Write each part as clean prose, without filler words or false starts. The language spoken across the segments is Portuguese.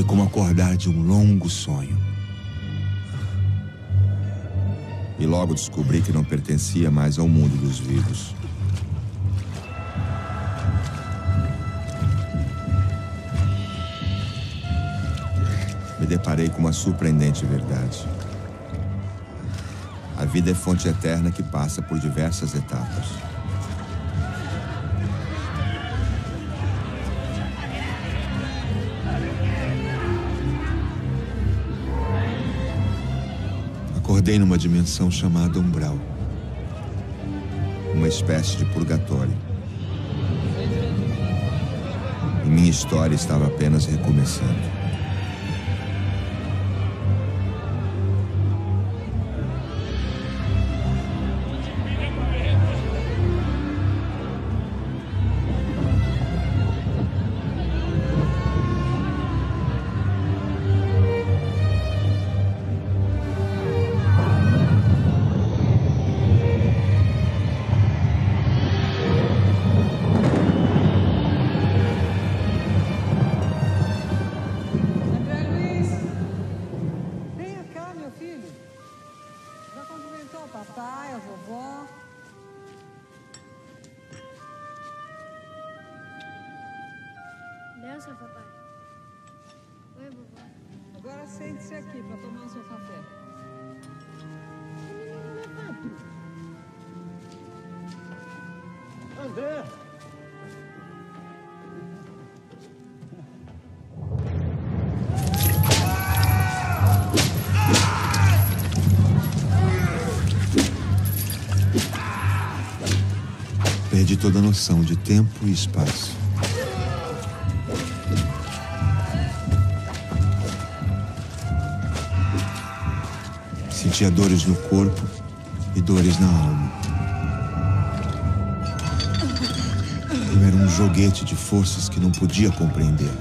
como acordar de um longo sonho. E logo descobri que não pertencia mais ao mundo dos vivos. Me deparei com uma surpreendente verdade. A vida é fonte eterna que passa por diversas etapas. Acordei numa dimensão chamada umbral. Uma espécie de purgatório. E minha história estava apenas recomeçando. Papai, a vovó. Benção, papai. Oi, vovó. Agora sente-se aqui para tomar o seu café. André! Perdi toda a noção de tempo e espaço. Sentia dores no corpo e dores na alma. Eu era um joguete de forças que não podia compreender.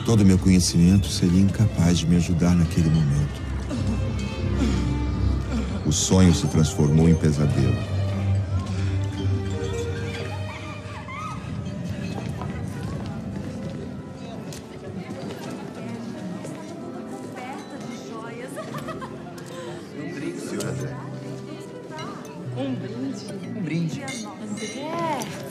Todo o meu conhecimento seria incapaz de me ajudar naquele momento. O sonho se transformou em pesadelo. Um brinde, senhor André. Um brinde? Um brinde. André!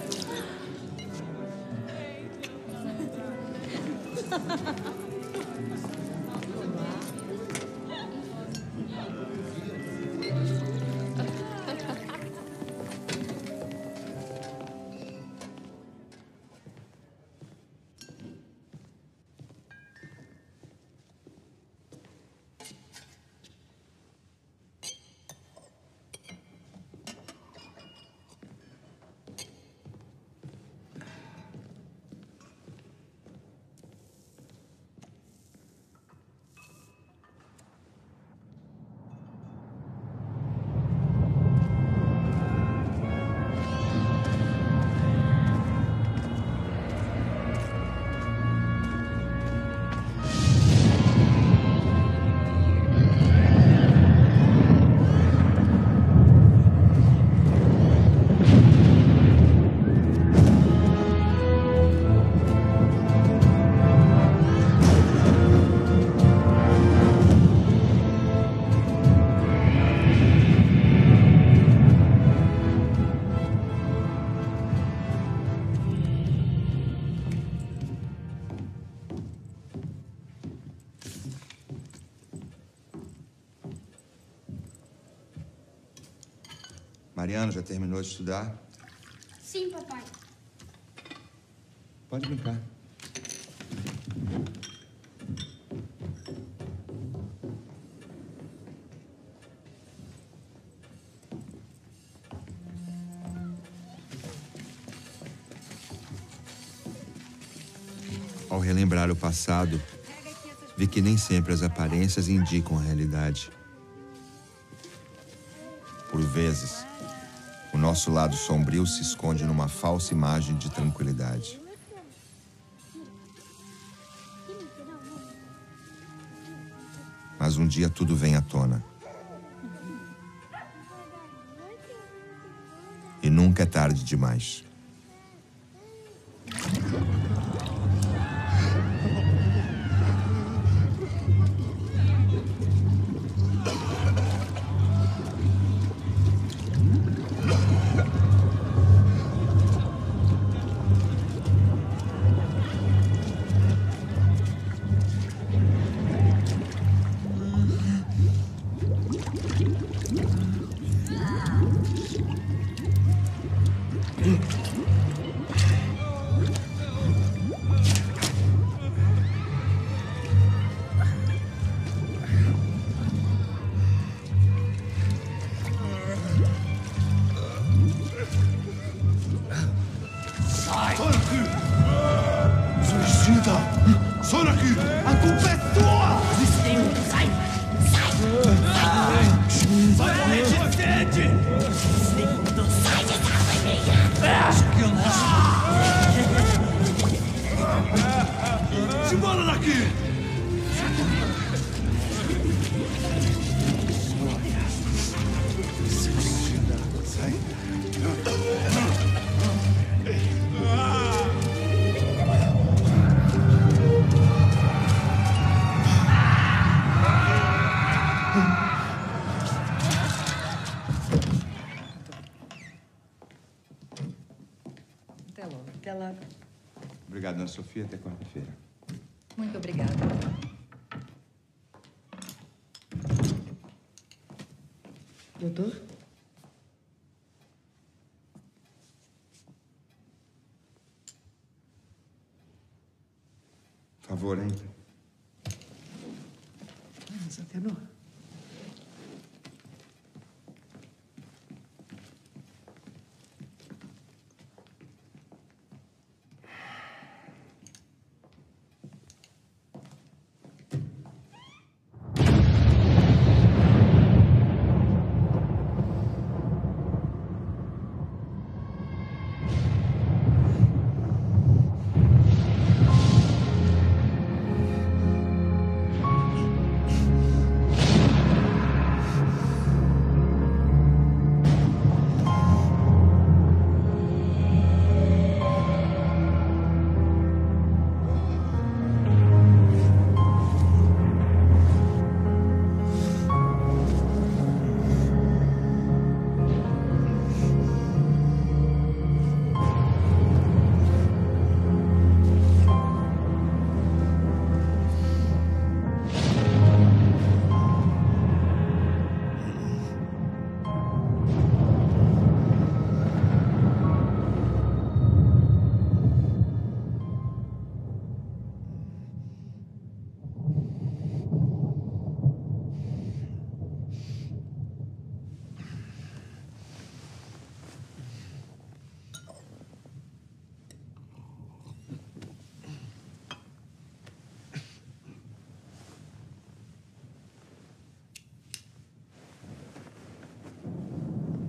Mariana, já terminou de estudar? Sim, papai. Pode brincar. Ao relembrar o passado, vi que nem sempre as aparências indicam a realidade. Por vezes, o nosso lado sombrio se esconde numa falsa imagem de tranquilidade. Mas um dia tudo vem à tona. E nunca é tarde demais. Sono aqui! A culpa é tua! Sai! Vai morrer de sede! Sai dessa família! Que eu não... Se embora daqui! Sai! Até logo. Até logo. Obrigado, dona Sofia. Até quarta-feira. Muito obrigada. Doutor? Favor, hein? Santenor.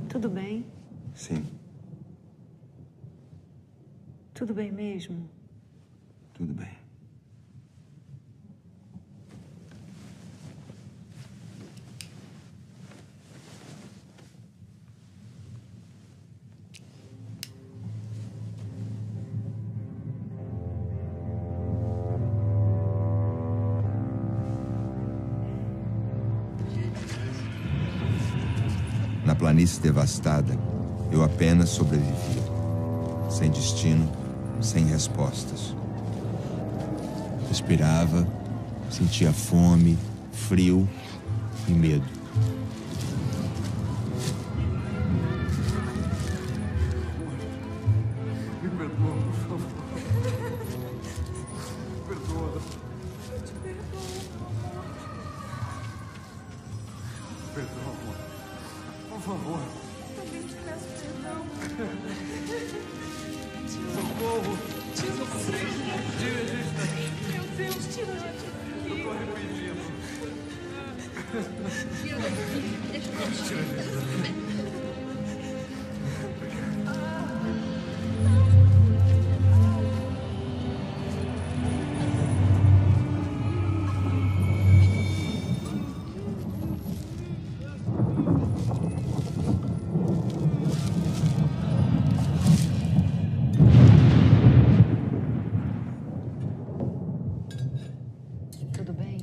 Tudo bem? Sim, Tudo bem mesmo? tudo bem. Na planície devastada, eu apenas sobrevivia. Sem destino, sem respostas. Respirava, sentia fome, frio e medo. Me perdoa, por favor. Perdoa. Eu te perdoo. Perdoa, amor. Por favor. Também te peço perdão. Socorro. Tira o sangue. Meu Deus, tira daqui. Eu tô arrependido. Tira daqui. Deixa eu Tudo bem?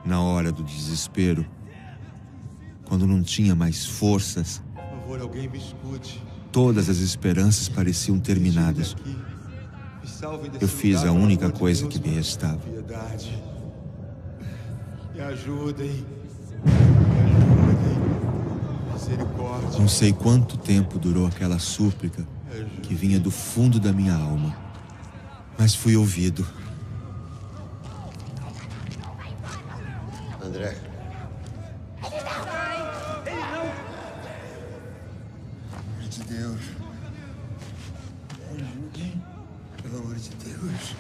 Na hora do desespero, quando não tinha mais forças, Por favor, alguém me escute. todas as esperanças pareciam terminadas. Me salvem desse Eu fiz lugar, a pelo única amor de coisa Deus, que me restava. Piedade. Me ajudem. Misericórdia. Não sei quanto tempo durou aquela súplica que vinha do fundo da minha alma, mas fui ouvido. André. Pelo amor de Deus. Me ajudem. Pelo amor de Deus.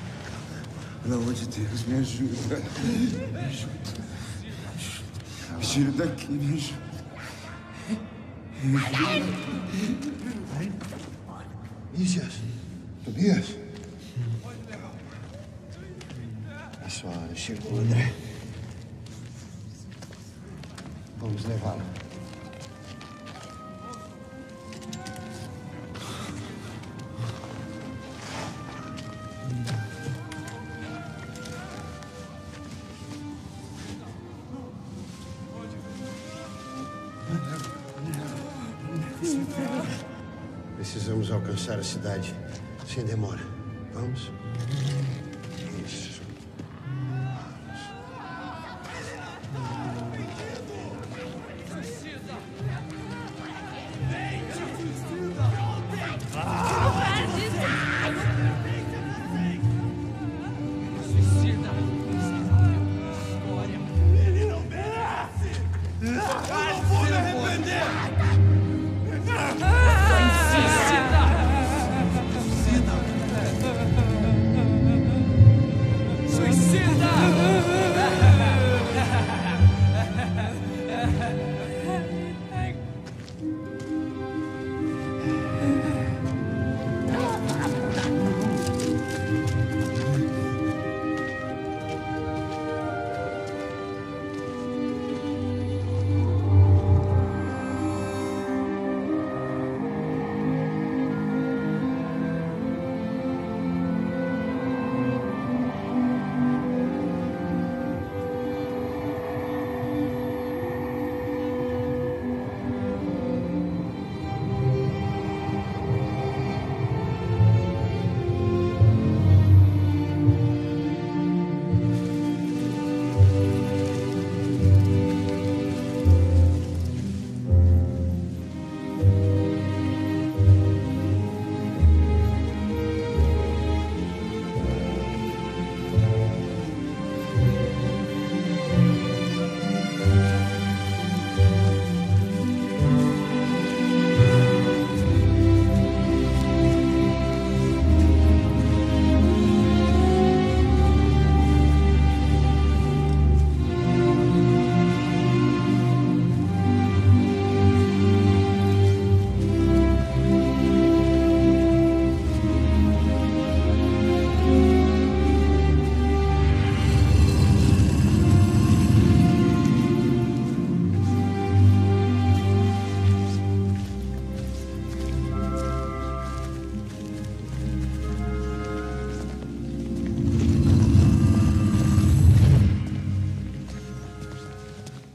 Pelo amor de Deus, me ajuda. Me ajuda. Me tira daqui, me ajuda. Me ajuda. Tobias. Tobias. Isso, chegou, André. Vamos levá-lo. Precisamos alcançar a cidade sem demora. Vamos? Isso.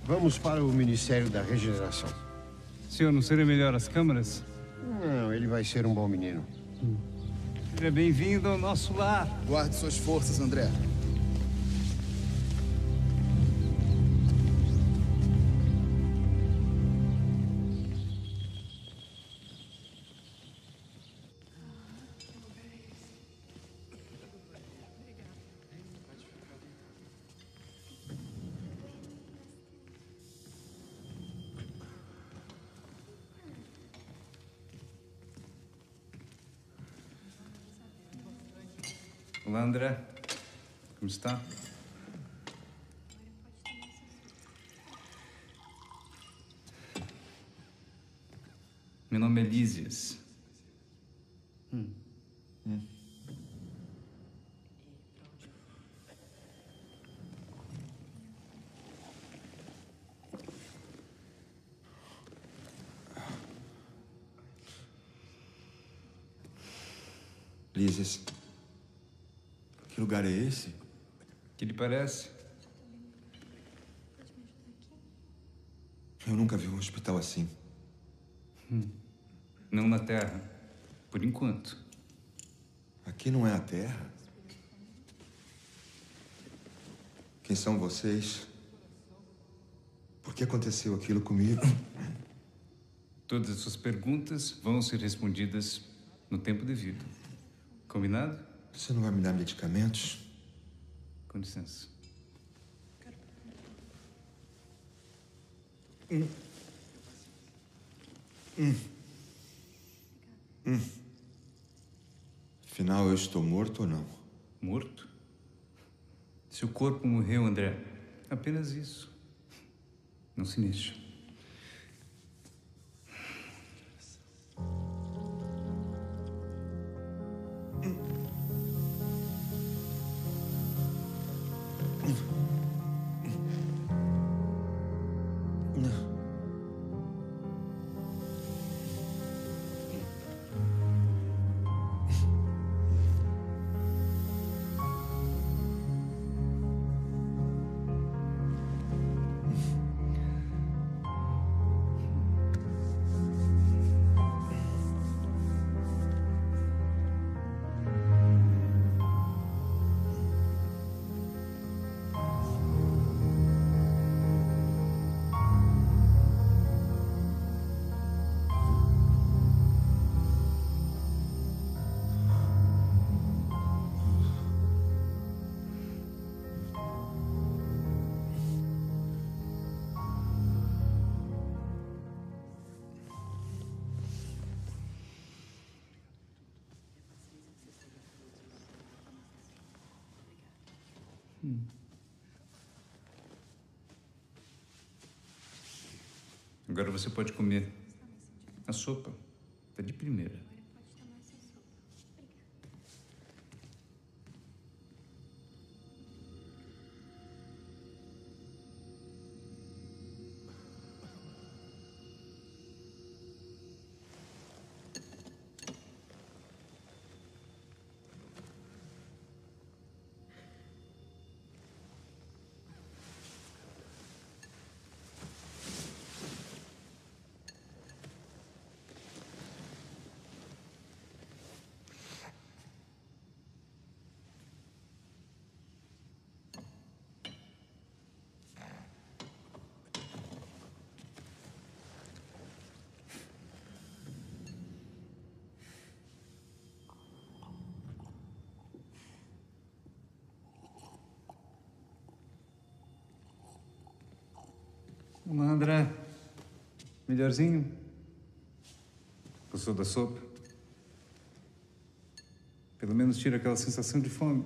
Vamos para o Ministério da Regeneração. Senhor, não seria melhor as câmaras? Não, ele vai ser um bom menino. Seja bem-vindo ao nosso lar. Guarde suas forças, André. Olá, André. Como está? Meu nome é Lísias. Lísias, que lugar é esse? Que lhe parece? Eu nunca vi um hospital assim. Não na Terra. Por enquanto. Aqui não é a Terra? Quem são vocês? Por que aconteceu aquilo comigo? Todas as suas perguntas vão ser respondidas no tempo devido. Combinado? Você não vai me dar medicamentos? Com licença. Afinal, eu estou morto ou não? Morto? Seu corpo morreu, André. Apenas isso. Não se mexa. Agora você pode comer a sopa. Tá de primeira. Olá, André. Melhorzinho? Gostou da sopa? Pelo menos tira aquela sensação de fome.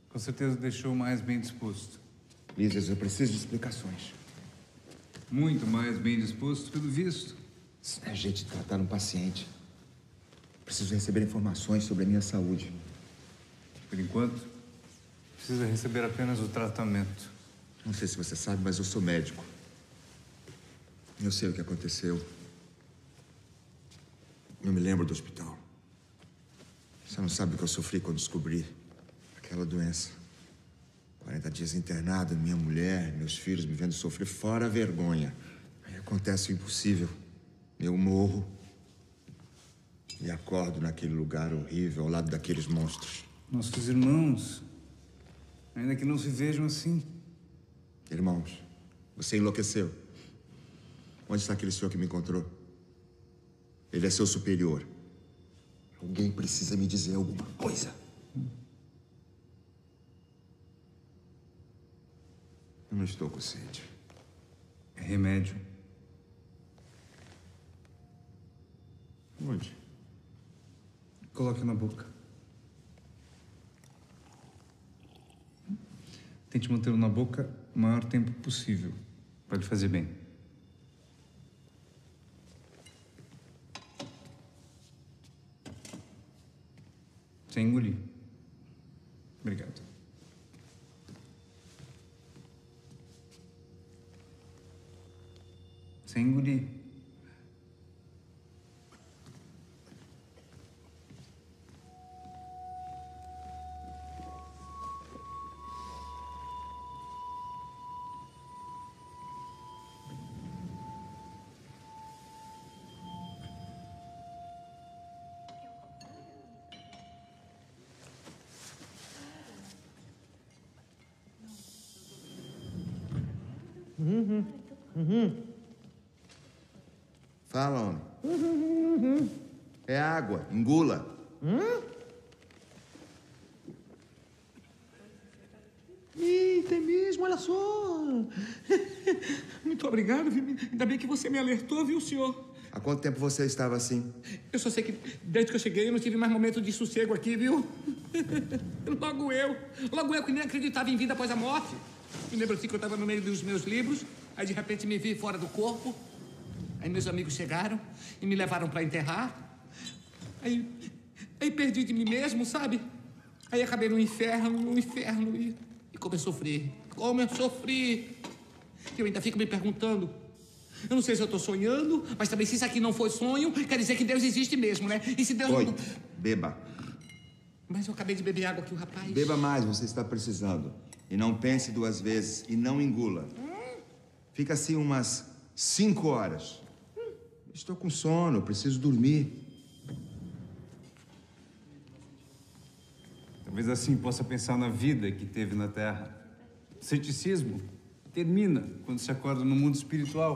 Com certeza deixou mais bem disposto. Lísias, eu preciso de explicações. Muito mais bem disposto, pelo visto. Isso não é jeito de tratar um paciente. Preciso receber informações sobre a minha saúde. Por enquanto, precisa receber apenas o tratamento. Não sei se você sabe, mas eu sou médico. Eu sei o que aconteceu. Eu me lembro do hospital. Você não sabe o que eu sofri quando descobri aquela doença. 40 dias internado, minha mulher, meus filhos me vendo sofrer fora a vergonha. Aí acontece o impossível. Eu morro e acordo naquele lugar horrível, ao lado daqueles monstros. Nossos irmãos, ainda que não se vejam assim. Irmãos, você enlouqueceu. Onde está aquele senhor que me encontrou? Ele é seu superior. Alguém precisa me dizer alguma coisa. Eu não estou com sede. É remédio. Onde? Coloque na boca. Tente mantê-lo na boca o maior tempo possível. Vai lhe fazer bem. Sem engolir. Obrigado. Sem engolir. Fala, homem. É água, engula. Eita, é mesmo, olha só. Muito obrigado, viu? Ainda bem que você me alertou, viu, senhor? Há quanto tempo você estava assim? Eu só sei que desde que eu cheguei eu não tive mais momento de sossego aqui, viu? Logo eu que nem acreditava em vida após a morte. Me lembro assim que eu estava no meio dos meus livros, aí de repente me vi fora do corpo. Aí meus amigos chegaram e me levaram para enterrar. Aí perdi de mim mesmo, sabe? Aí acabei no inferno e como eu sofri. Como eu sofri. Eu ainda fico me perguntando. Eu não sei se eu tô sonhando, mas também se isso aqui não foi sonho, quer dizer que Deus existe mesmo, né? E se Deus Oi, não... beba. Mas eu acabei de beber água aqui, o rapaz. Beba mais, você está precisando. E não pense 2 vezes e não engula. Fica assim umas 5 horas. Estou com sono, preciso dormir. Talvez assim possa pensar na vida que teve na Terra. O ceticismo termina quando se acorda no mundo espiritual.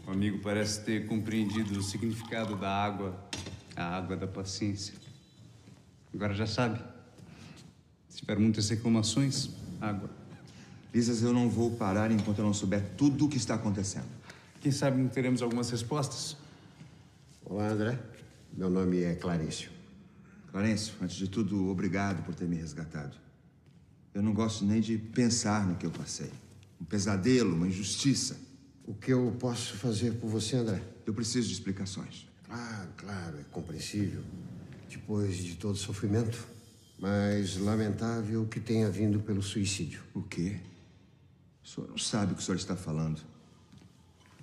O amigo parece ter compreendido o significado da água, a água da paciência. Agora já sabe. Se tiver muitas reclamações, água. Lisas, eu não vou parar enquanto eu não souber tudo o que está acontecendo. Quem sabe não teremos algumas respostas? Olá, André. Meu nome é Clarencio. Clarencio, antes de tudo, obrigado por ter me resgatado. Eu não gosto nem de pensar no que eu passei. Um pesadelo, uma injustiça. O que eu posso fazer por você, André? Eu preciso de explicações. Claro, é compreensível. Depois de todo sofrimento. Mas lamentável que tenha vindo pelo suicídio. O quê? O senhor não sabe o que o senhor está falando.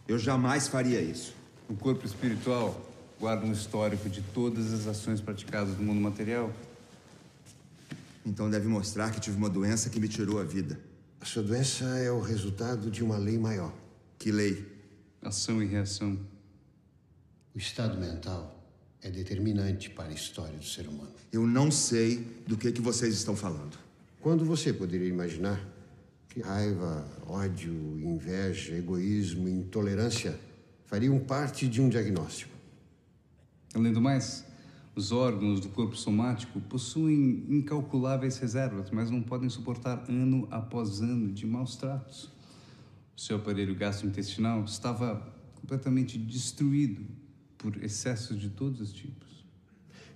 Eu jamais faria isso. O corpo espiritual guarda um histórico de todas as ações praticadas no mundo material. Então deve mostrar que tive uma doença que me tirou a vida. A sua doença é o resultado de uma lei maior. Que lei? Ação e reação. O estado mental é determinante para a história do ser humano. Eu não sei do que vocês estão falando. Quando você poderia imaginar que raiva, ódio, inveja, egoísmo, intolerância fariam parte de um diagnóstico? Além do mais, os órgãos do corpo somático possuem incalculáveis reservas, mas não podem suportar ano após ano de maus tratos. O seu aparelho gastrointestinal estava completamente destruído por excessos de todos os tipos.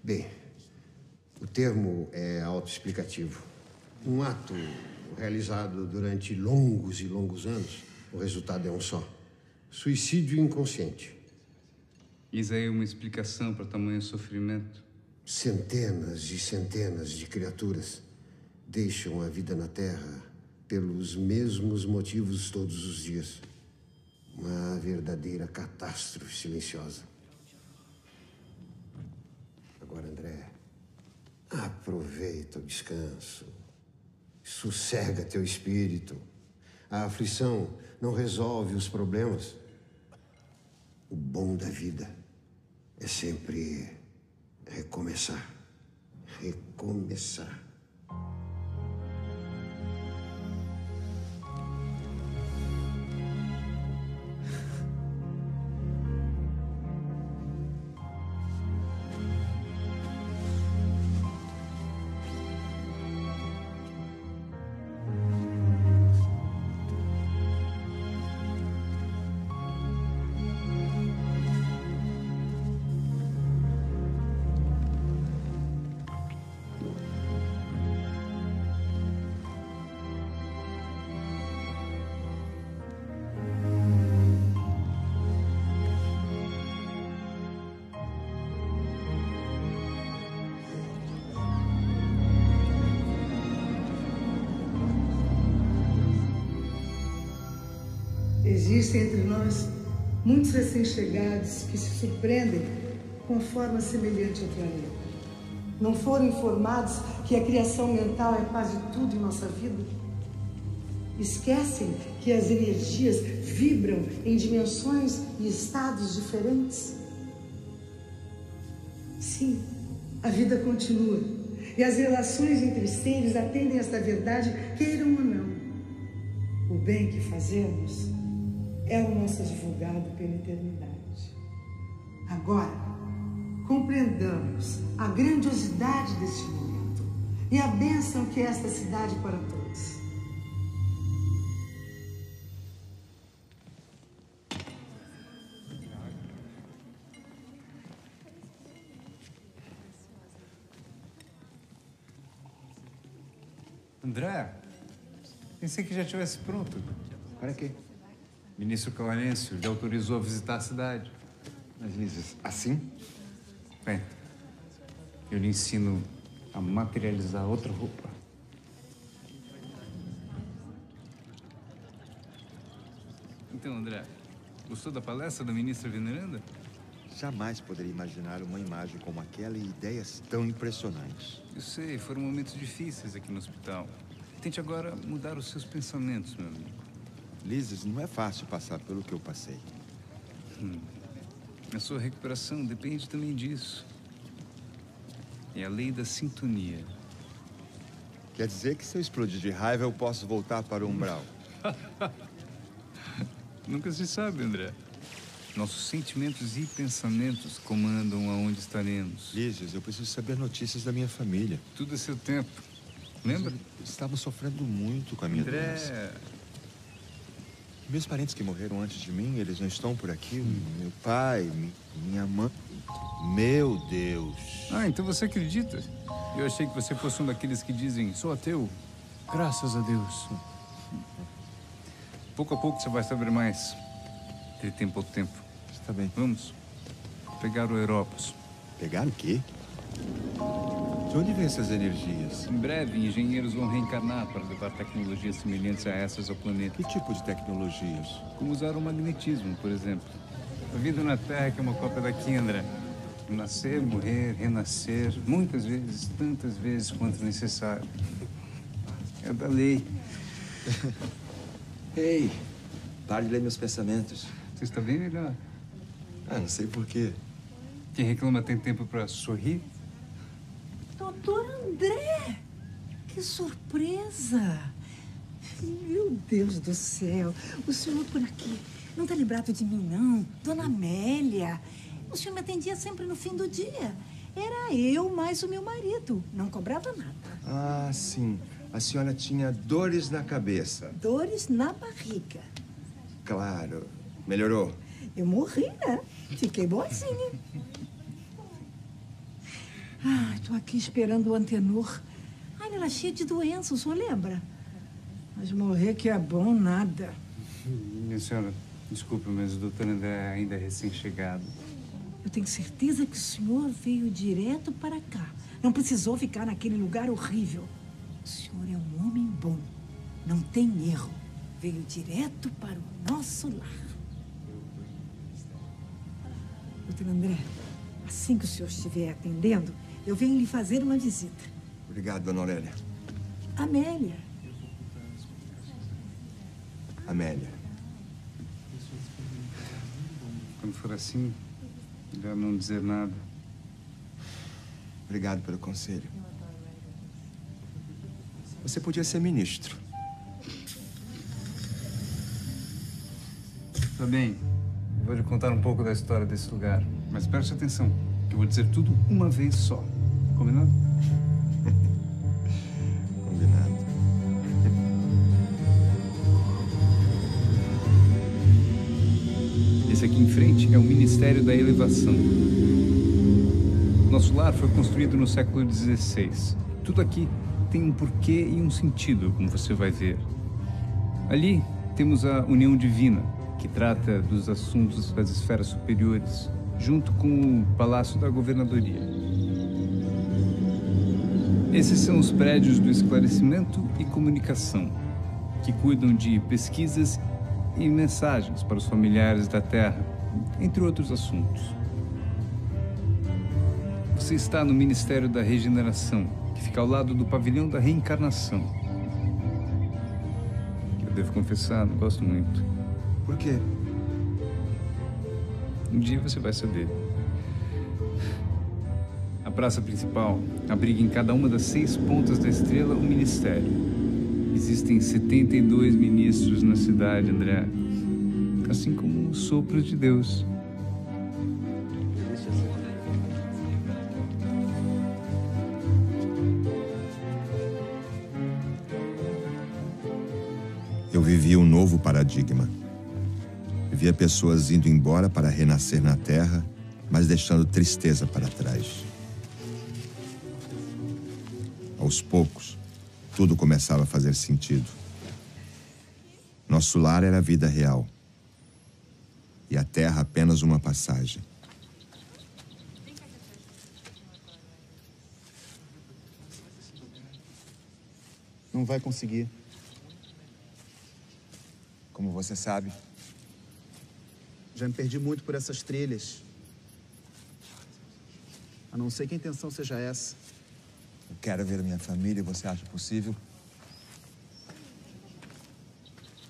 Bem, o termo é autoexplicativo. Um ato realizado durante longos e longos anos, o resultado é um só. Suicídio inconsciente. Isso aí é uma explicação para tamanho sofrimento. Centenas e centenas de criaturas deixam a vida na Terra pelos mesmos motivos todos os dias. Uma verdadeira catástrofe silenciosa. Agora, André, aproveita o descanso. Sossega teu espírito. A aflição não resolve os problemas. O bom da vida é sempre recomeçar. Recomeçar. Existem entre nós muitos recém-chegados que se surpreendem com forma semelhante ao planeta. Não foram informados que a criação mental é quase tudo em nossa vida? Esquecem que as energias vibram em dimensões e estados diferentes? Sim, a vida continua. E as relações entre seres atendem esta verdade, queiram ou não. O bem que fazemos é o nosso advogado pela eternidade. Agora, compreendamos a grandiosidade deste momento e a bênção que é esta cidade para todos. André, pensei que já estivesse pronto. Para quê? O ministro Clarencio lhe autorizou a visitar a cidade. Mas, Lises, assim? Bem, eu lhe ensino a materializar outra roupa. Então, André, gostou da palestra da ministra Veneranda? Jamais poderia imaginar uma imagem como aquela e ideias tão impressionantes. Eu sei, foram momentos difíceis aqui no hospital. Tente agora mudar os seus pensamentos, meu amigo. Lises, não é fácil passar pelo que eu passei. A sua recuperação depende também disso. É a lei da sintonia. Quer dizer que se eu explodir de raiva, eu posso voltar para o umbral? Nunca se sabe, André. Nossos sentimentos e pensamentos comandam aonde estaremos. Lises, eu preciso saber notícias da minha família. Tudo a seu tempo. Lembra? Eles estavam sofrendo muito com a minha doença. André... Meus parentes que morreram antes de mim, eles não estão por aqui. Meu pai, minha mãe... Meu Deus. Ah, então você acredita? Eu achei que você fosse um daqueles que dizem, sou ateu. Graças a Deus. Pouco a pouco você vai saber mais. De tempo ao tempo. Está bem. Vamos pegar o Europos. Pegar o quê? De onde vêm essas energias? Em breve, engenheiros vão reencarnar para levar tecnologias semelhantes a essas ao planeta. Que tipo de tecnologias? Como usar o magnetismo, por exemplo. A vida na Terra é que é uma cópia daqui, André. Nascer, morrer, renascer, muitas vezes, tantas vezes quanto necessário. É da lei. Ei, pare de ler meus pensamentos. Você está bem melhor. Ah, não sei por quê. Quem reclama tem tempo para sorrir? Doutor André! Que surpresa! Meu Deus do céu! O senhor por aqui. Não está lembrado de mim, não? Dona Amélia. O senhor me atendia sempre no fim do dia. Era eu mais o meu marido. Não cobrava nada. Ah, sim. A senhora tinha dores na cabeça. Dores na barriga. Claro. Melhorou? Eu morri, né? Fiquei boazinha. Ah, tô aqui esperando o Antenor. Ah, ele era cheio de doença, o senhor lembra? Mas morrer que é bom, nada. Minha senhora, desculpe, mas o doutor André ainda é recém-chegado. Eu tenho certeza que o senhor veio direto para cá. Não precisou ficar naquele lugar horrível. O senhor é um homem bom. Não tem erro. Veio direto para o nosso lar. Doutor André, assim que o senhor estiver atendendo, eu venho lhe fazer uma visita. Obrigado, dona Aurélia. Amélia. Amélia. Quando for assim, melhor não dizer nada. Obrigado pelo conselho. Você podia ser ministro. Tá bem. Eu vou lhe contar um pouco da história desse lugar. Mas preste atenção, que eu vou dizer tudo uma vez só. Combinado? Combinado. Esse aqui em frente é o Ministério da Elevação. Nosso lar foi construído no século XVI. Tudo aqui tem um porquê e um sentido, como você vai ver. Ali temos a União Divina, que trata dos assuntos das esferas superiores, junto com o Palácio da Governadoria. Esses são os prédios do esclarecimento e comunicação, que cuidam de pesquisas e mensagens para os familiares da Terra, entre outros assuntos. Você está no Ministério da Regeneração, que fica ao lado do Pavilhão da Reencarnação. Eu devo confessar, não gosto muito. Por quê? Um dia você vai saber. A praça principal abriga em cada uma das 6 pontas da estrela um ministério. Existem 72 ministros na cidade, André. Assim como o sopro de Deus. Eu vivi um novo paradigma. Via pessoas indo embora para renascer na Terra, mas deixando tristeza para trás. Aos poucos, tudo começava a fazer sentido. Nosso lar era a vida real. E a Terra apenas uma passagem. Não vai conseguir. Como você sabe? Já me perdi muito por essas trilhas. A não ser que a intenção seja essa. Eu quero ver a minha família e você acha possível?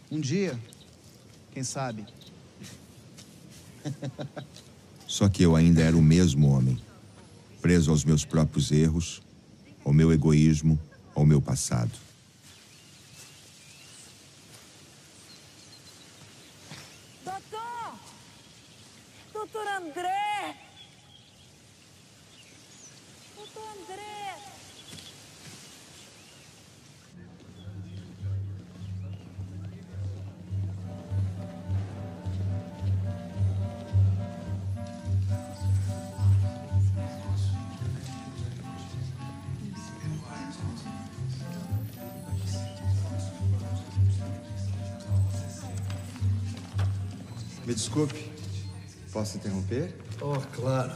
Um dia, quem sabe? Só que eu ainda era o mesmo homem, preso aos meus próprios erros, ao meu egoísmo, ao meu passado. Doutor André! Doutor André! Me desculpe, posso interromper? Oh, claro.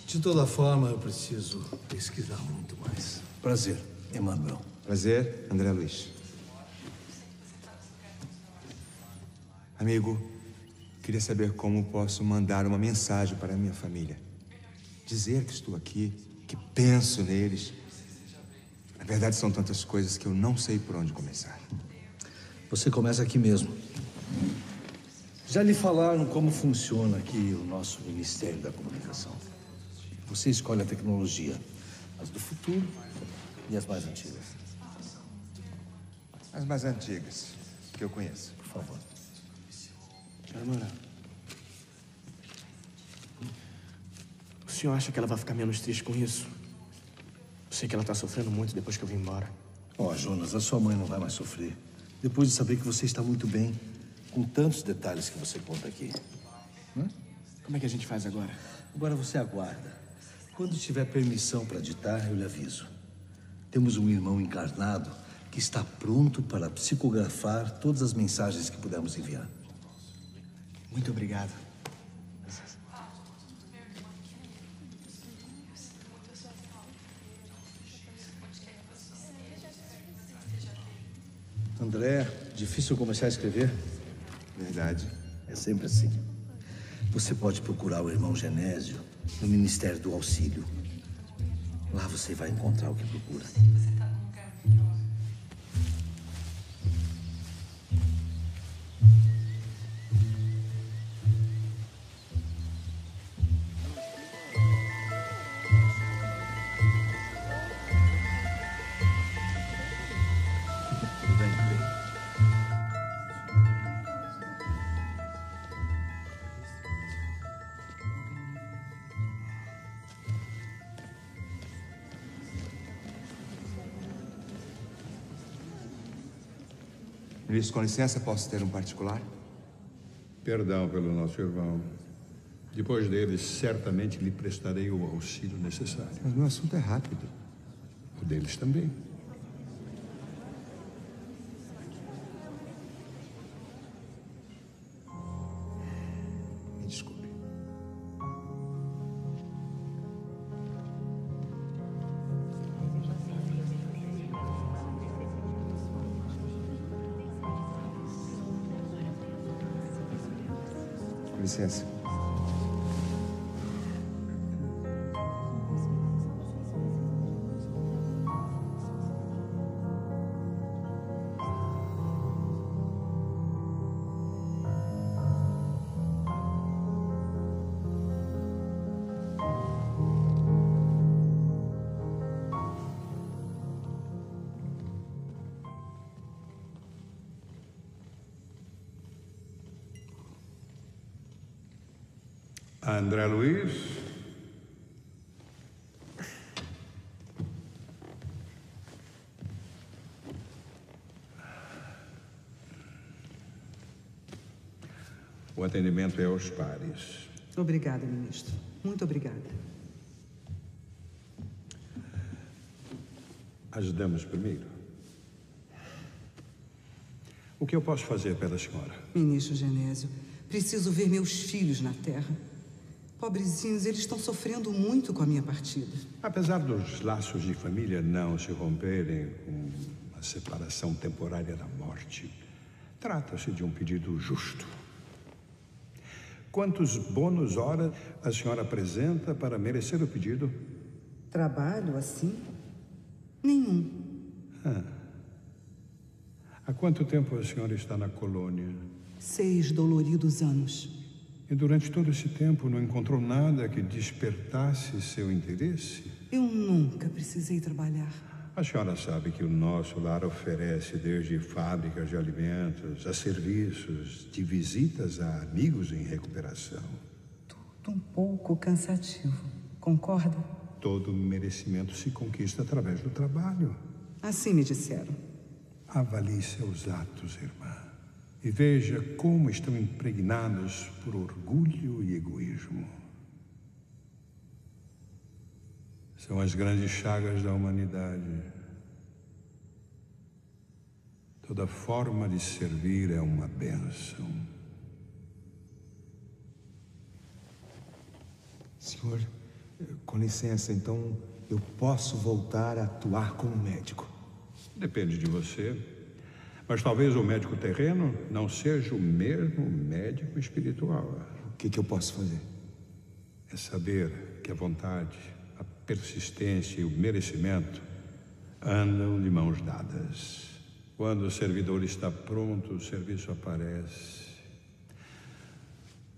De toda forma, eu preciso pesquisar muito mais. Prazer, Emanuel. Prazer, André Luiz. Amigo, queria saber como posso mandar uma mensagem para a minha família. Dizer que estou aqui, que penso neles. Na verdade, são tantas coisas que eu não sei por onde começar. Você começa aqui mesmo. Já lhe falaram como funciona aqui o nosso Ministério da Comunicação. Você escolhe a tecnologia, as do futuro e as mais antigas. As mais antigas, que eu conheço. Por favor. Ana, o senhor acha que ela vai ficar menos triste com isso? Eu sei que ela está sofrendo muito depois que eu vim embora. Ó, Jonas, a sua mãe não vai mais sofrer. Depois de saber que você está muito bem, com tantos detalhes que você conta aqui. Como é que a gente faz agora? Agora você aguarda. Quando tiver permissão para ditar, eu lhe aviso. Temos um irmão encarnado que está pronto para psicografar todas as mensagens que pudermos enviar. Muito obrigado. André, difícil começar a escrever? Verdade. É sempre assim. Você pode procurar o irmão Genésio no Ministério do Auxílio. Lá você vai encontrar o que procura. Luiz, com licença, posso ter um particular? Perdão pelo nosso irmão. Depois dele, certamente lhe prestarei o auxílio necessário. Mas meu assunto é rápido. O deles também. Me desculpe. licença. André Luiz. O atendimento é aos pares. Obrigada, ministro. Muito obrigada. As damas primeiro. O que eu posso fazer pela senhora? Ministro Genésio, preciso ver meus filhos na Terra. Pobrezinhos, eles estão sofrendo muito com a minha partida. Apesar dos laços de família não se romperem com a separação temporária da morte, trata-se de um pedido justo. Quantos bônus horas a senhora apresenta para merecer o pedido? Trabalho assim? Nenhum. Há quanto tempo a senhora está na colônia? 6 doloridos anos. E durante todo esse tempo não encontrou nada que despertasse seu interesse? Eu nunca precisei trabalhar. A senhora sabe que o nosso lar oferece desde fábricas de alimentos, a serviços, de visitas a amigos em recuperação. Tudo um pouco cansativo, concorda? Todo merecimento se conquista através do trabalho. Assim me disseram. Avalie seus atos, irmã. E veja como estão impregnados por orgulho e egoísmo. São as grandes chagas da humanidade. Toda forma de servir é uma bênção. Senhor, com licença, então eu posso voltar a atuar como médico? Depende de você. Mas talvez o médico terreno não seja o mesmo médico espiritual. O que eu posso fazer? É saber que a vontade, a persistência e o merecimento andam de mãos dadas. Quando o servidor está pronto, o serviço aparece.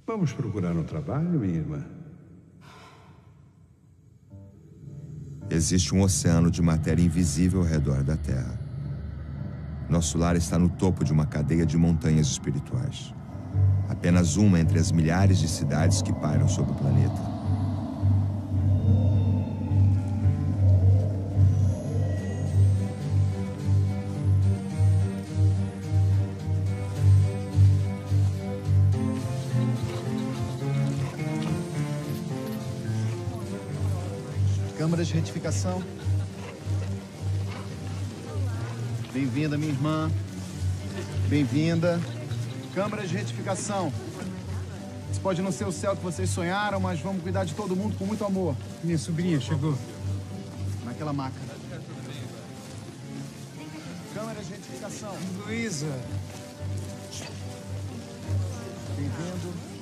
Vamos procurar um trabalho, minha irmã? Existe um oceano de matéria invisível ao redor da Terra. Nosso lar está no topo de uma cadeia de montanhas espirituais. Apenas uma entre as milhares de cidades que pairam sobre o planeta. Câmara de retificação. Bem-vinda, minha irmã. Bem-vinda. Câmara de retificação. Isso pode não ser o céu que vocês sonharam, mas vamos cuidar de todo mundo com muito amor. Minha sobrinha chegou. Naquela maca. Câmara de retificação. Luísa. Bem-vindo.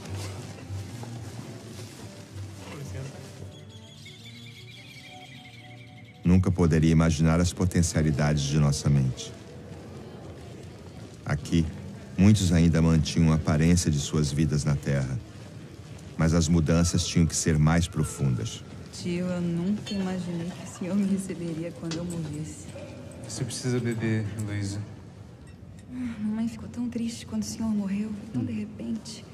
Nunca poderia imaginar as potencialidades de nossa mente. Aqui, muitos ainda mantinham a aparência de suas vidas na Terra. Mas as mudanças tinham que ser mais profundas. Tio, eu nunca imaginei que o senhor me receberia quando eu morresse. Você precisa beber, Luísa. Mamãe ficou tão triste quando o senhor morreu, tão de repente.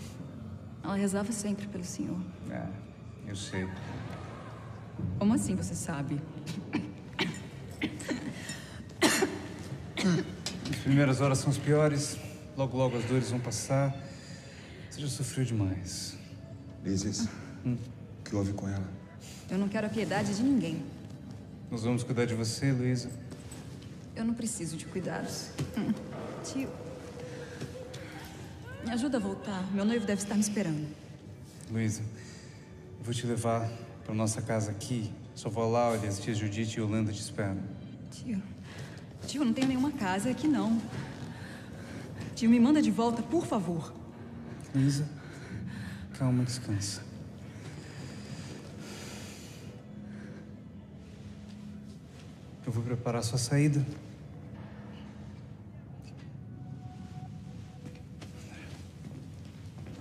Ela rezava sempre pelo senhor. Eu sei. Como assim você sabe? As primeiras horas são as piores. Logo, logo as dores vão passar. Você já sofreu demais. Isis, o que houve com ela? Eu não quero a piedade de ninguém. Nós vamos cuidar de você, Luísa. Eu não preciso de cuidados. Tio, me ajuda a voltar. Meu noivo deve estar me esperando. Luísa, eu vou te levar para nossa casa aqui. Sua avó Láudia, as tias Judite e Yolanda te esperam. Tio, eu não tenho nenhuma casa aqui, não. Tio, me manda de volta, por favor. Luísa, Calma, descansa. Eu vou preparar a sua saída.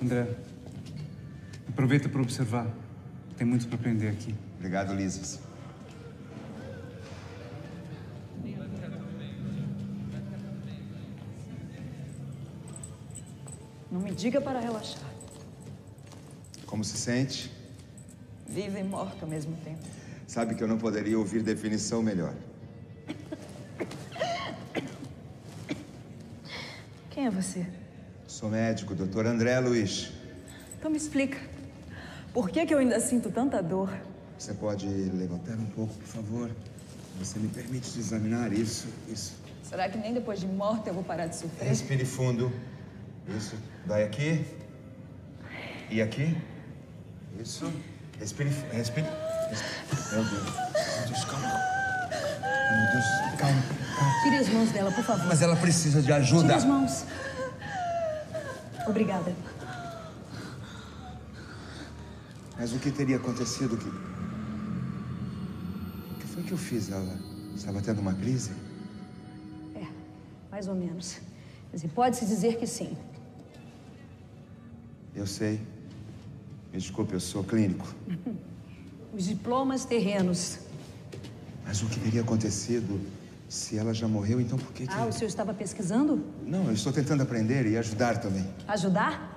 André, aproveita para observar. Tem muito para aprender aqui. Obrigado, Lisas. Não me diga para relaxar. Como se sente? Viva e morta ao mesmo tempo. Sabe que eu não poderia ouvir definição melhor. Quem é você? Sou médico, Dr. André Luiz. Então me explica. Por que eu ainda sinto tanta dor? Você pode levantar um pouco, por favor? Você me permite te examinar isso? Será que nem depois de morta eu vou parar de sofrer? Respire fundo. Isso. Dói aqui. E aqui. Isso. Respire. Meu Deus. Meu Deus, calma. Meu Deus, calma. Tire as mãos dela, por favor. Mas ela precisa de ajuda. Tire as mãos. Obrigada. Mas o que teria acontecido? O que foi que eu fiz? Ela estava tendo uma crise? É, mais ou menos. Mas pode-se dizer que sim. Eu sei. Me desculpe, eu sou clínico. Os diplomas terrenos. Mas o que teria acontecido se ela já morreu, então por que... Ah, o senhor estava pesquisando? Não, eu estou tentando aprender e ajudar também. Ajudar?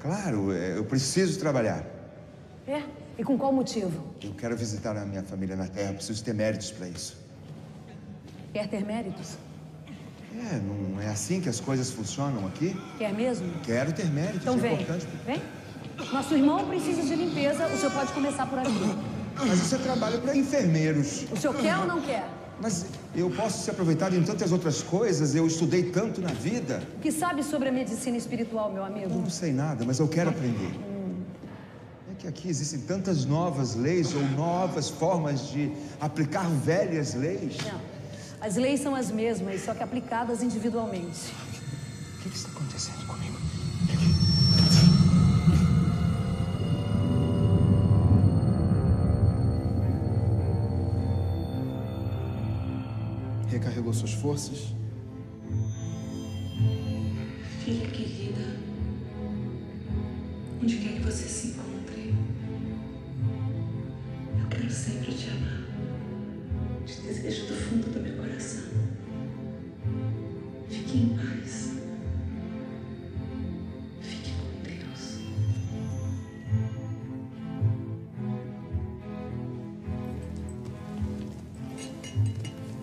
Claro, eu preciso trabalhar. É? E com qual motivo? Eu quero visitar a minha família na Terra, preciso ter méritos para isso. Quer ter méritos? É, não é assim que as coisas funcionam aqui? Quer mesmo? Quero ter méritos, Então vem. importante. Vem. Nosso irmão precisa de limpeza, o senhor pode começar por aqui. Mas isso é trabalho para enfermeiros. O senhor quer ou não quer? Mas eu posso ser aproveitado em tantas outras coisas, eu estudei tanto na vida. O que sabe sobre a medicina espiritual, meu amigo? Eu não sei nada, mas eu quero aprender. É que aqui existem tantas novas leis ou novas formas de aplicar velhas leis. Não. As leis são as mesmas, só que aplicadas individualmente. O que está acontecendo comigo? Recarregou suas forças? Filha querida, onde quer que você se encontre, eu quero sempre te amar. Te desejo do fundo do meu coração. Fique em paz. Fique com Deus.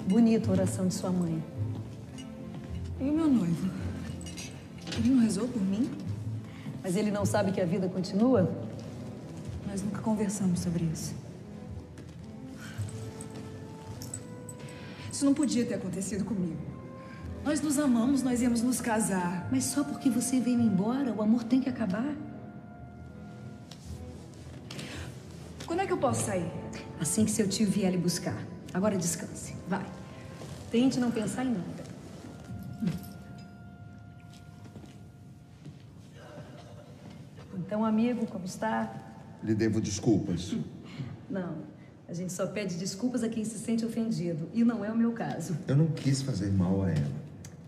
Bonita a oração de sua mãe. E o meu noivo? Ele não rezou por mim? Mas ele não sabe que a vida continua? Nós nunca conversamos sobre isso. Isso não podia ter acontecido comigo. Nós nos amamos, nós íamos nos casar. Mas só porque você veio embora, o amor tem que acabar? Quando é que eu posso sair? Assim que seu tio vier lhe buscar. Agora descanse. Vai. Tente não pensar em nada. Então, amigo, como está? Lhe devo desculpas. Não. A gente só pede desculpas a quem se sente ofendido. E não é o meu caso. Eu não quis fazer mal a ela.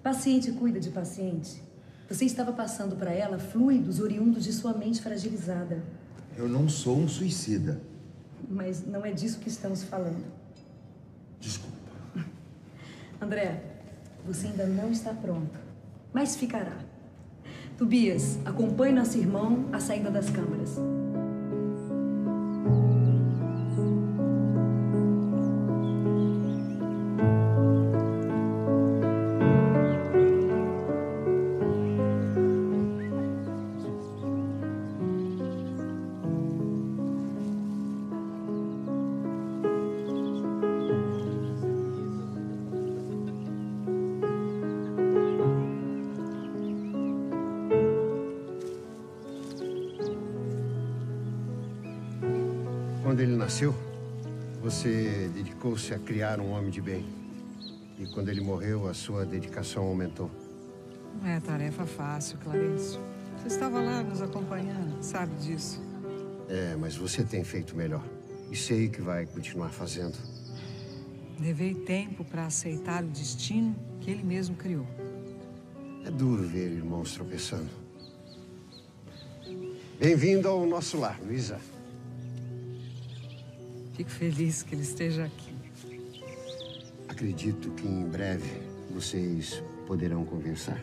Paciente cuida de paciente. Você estava passando para ela fluidos oriundos de sua mente fragilizada. Eu não sou um suicida. Mas não é disso que estamos falando. Desculpa. André, você ainda não está pronto. Mas ficará. Tobias, acompanhe nosso irmão à saída das câmaras. Quando ele nasceu, você dedicou-se a criar um homem de bem. E quando ele morreu, a sua dedicação aumentou. Não é tarefa fácil, Clarencio. Você estava lá nos acompanhando, sabe disso. É, mas você tem feito melhor. E sei que vai continuar fazendo. Levei tempo para aceitar o destino que ele mesmo criou. É duro ver irmãos tropeçando. Bem-vindo ao nosso lar, Luísa. Fico feliz que ele esteja aqui. Acredito que em breve vocês poderão conversar.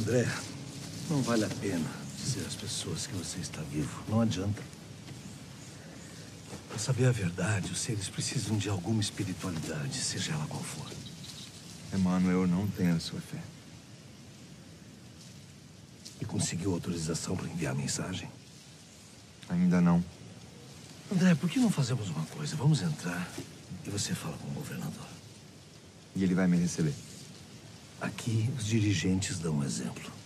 André, não vale a pena dizer às pessoas que você está vivo. Não adianta. Para saber a verdade, os seres precisam de alguma espiritualidade, seja ela qual for. Emmanuel, eu não tenho a sua fé. E conseguiu autorização para enviar a mensagem? Ainda não. André, por que não fazemos uma coisa? Vamos entrar e você fala com o governador. E ele vai me receber? Aqui, os dirigentes dão um exemplo.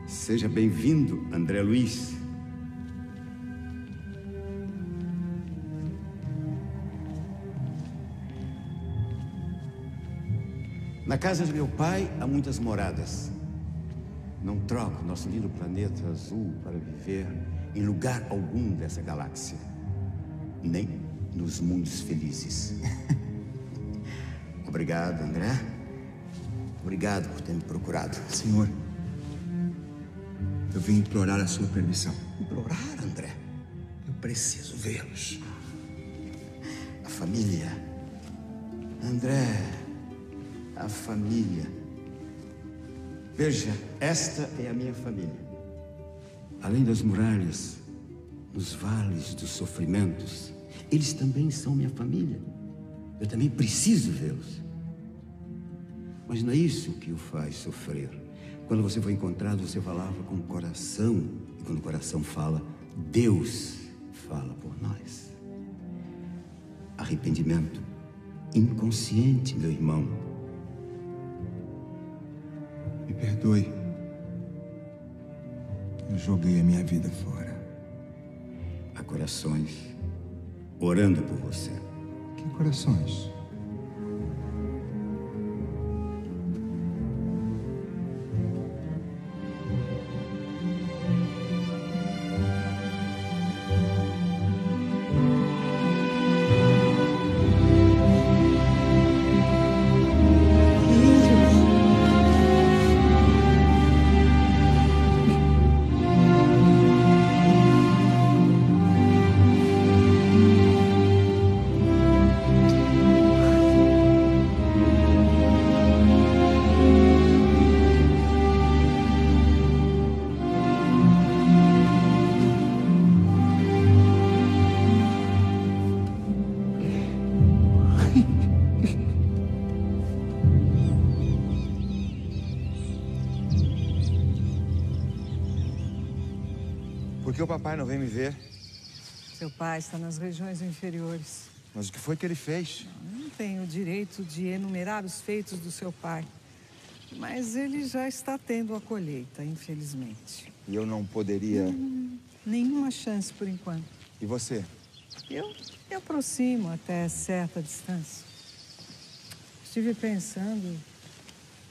Seja bem-vindo, André Luiz. Na casa de meu pai há muitas moradas. Não troco nosso lindo planeta azul para viver em lugar algum dessa galáxia. Nem nos mundos felizes. Obrigado, André. Obrigado por ter me procurado. Senhor, eu vim implorar a sua permissão. Implorar, André? Eu preciso vê-los. A família. André, a família. Veja, esta é a minha família. Além das muralhas, nos vales dos sofrimentos, eles também são minha família. Eu também preciso vê-los. Mas não é isso que o faz sofrer. Quando você foi encontrado, você falava com o coração. E quando o coração fala, Deus fala por nós. Arrependimento inconsciente, meu irmão. Me perdoe. Eu joguei a minha vida fora. Há corações orando por você. Que corações? que o papai não vem me ver? Seu pai está nas regiões inferiores. Mas o que foi que ele fez? Não tenho o direito de enumerar os feitos do seu pai. Mas ele já está tendo a colheita, infelizmente. E eu não poderia... Nenhuma chance por enquanto. E você? Eu me aproximo até certa distância. Estive pensando,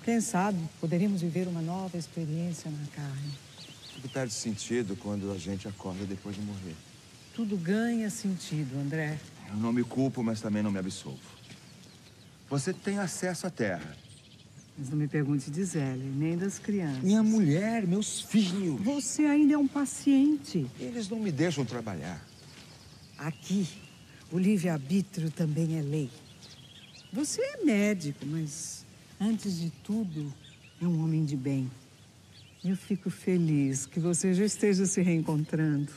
quem sabe poderíamos viver uma nova experiência na carne. Tudo perde sentido quando a gente acorda depois de morrer. Tudo ganha sentido, André. Eu não me culpo, mas também não me absolvo. Você tem acesso à terra. Mas não me pergunte de Zélia, nem das crianças. Minha mulher, meus filhos. Você ainda é um paciente. Eles não me deixam trabalhar. Aqui, o livre-arbítrio também é lei. Você é médico, mas, antes de tudo, é um homem de bem. Eu fico feliz que você já esteja se reencontrando.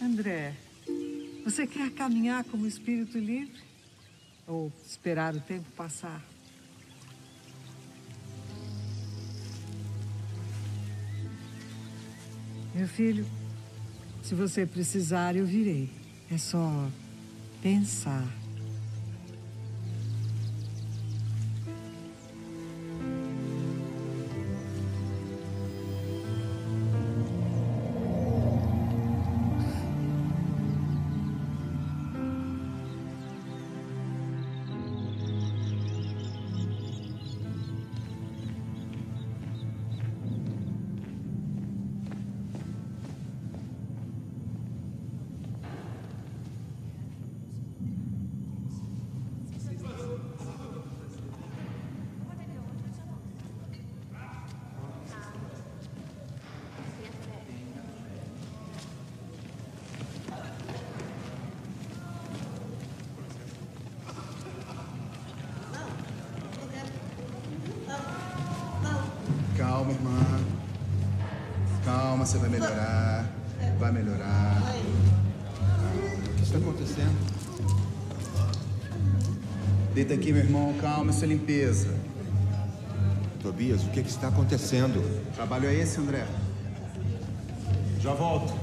André, você quer caminhar como espírito livre? Ou esperar o tempo passar? Meu filho, se você precisar, eu virei. É só pensar. Calma, irmã. Calma, você vai melhorar. Vai melhorar. O que está acontecendo? Deita aqui, meu irmão. Calma, isso é limpeza. Tobias, o que está acontecendo? O trabalho é esse, André? Já volto.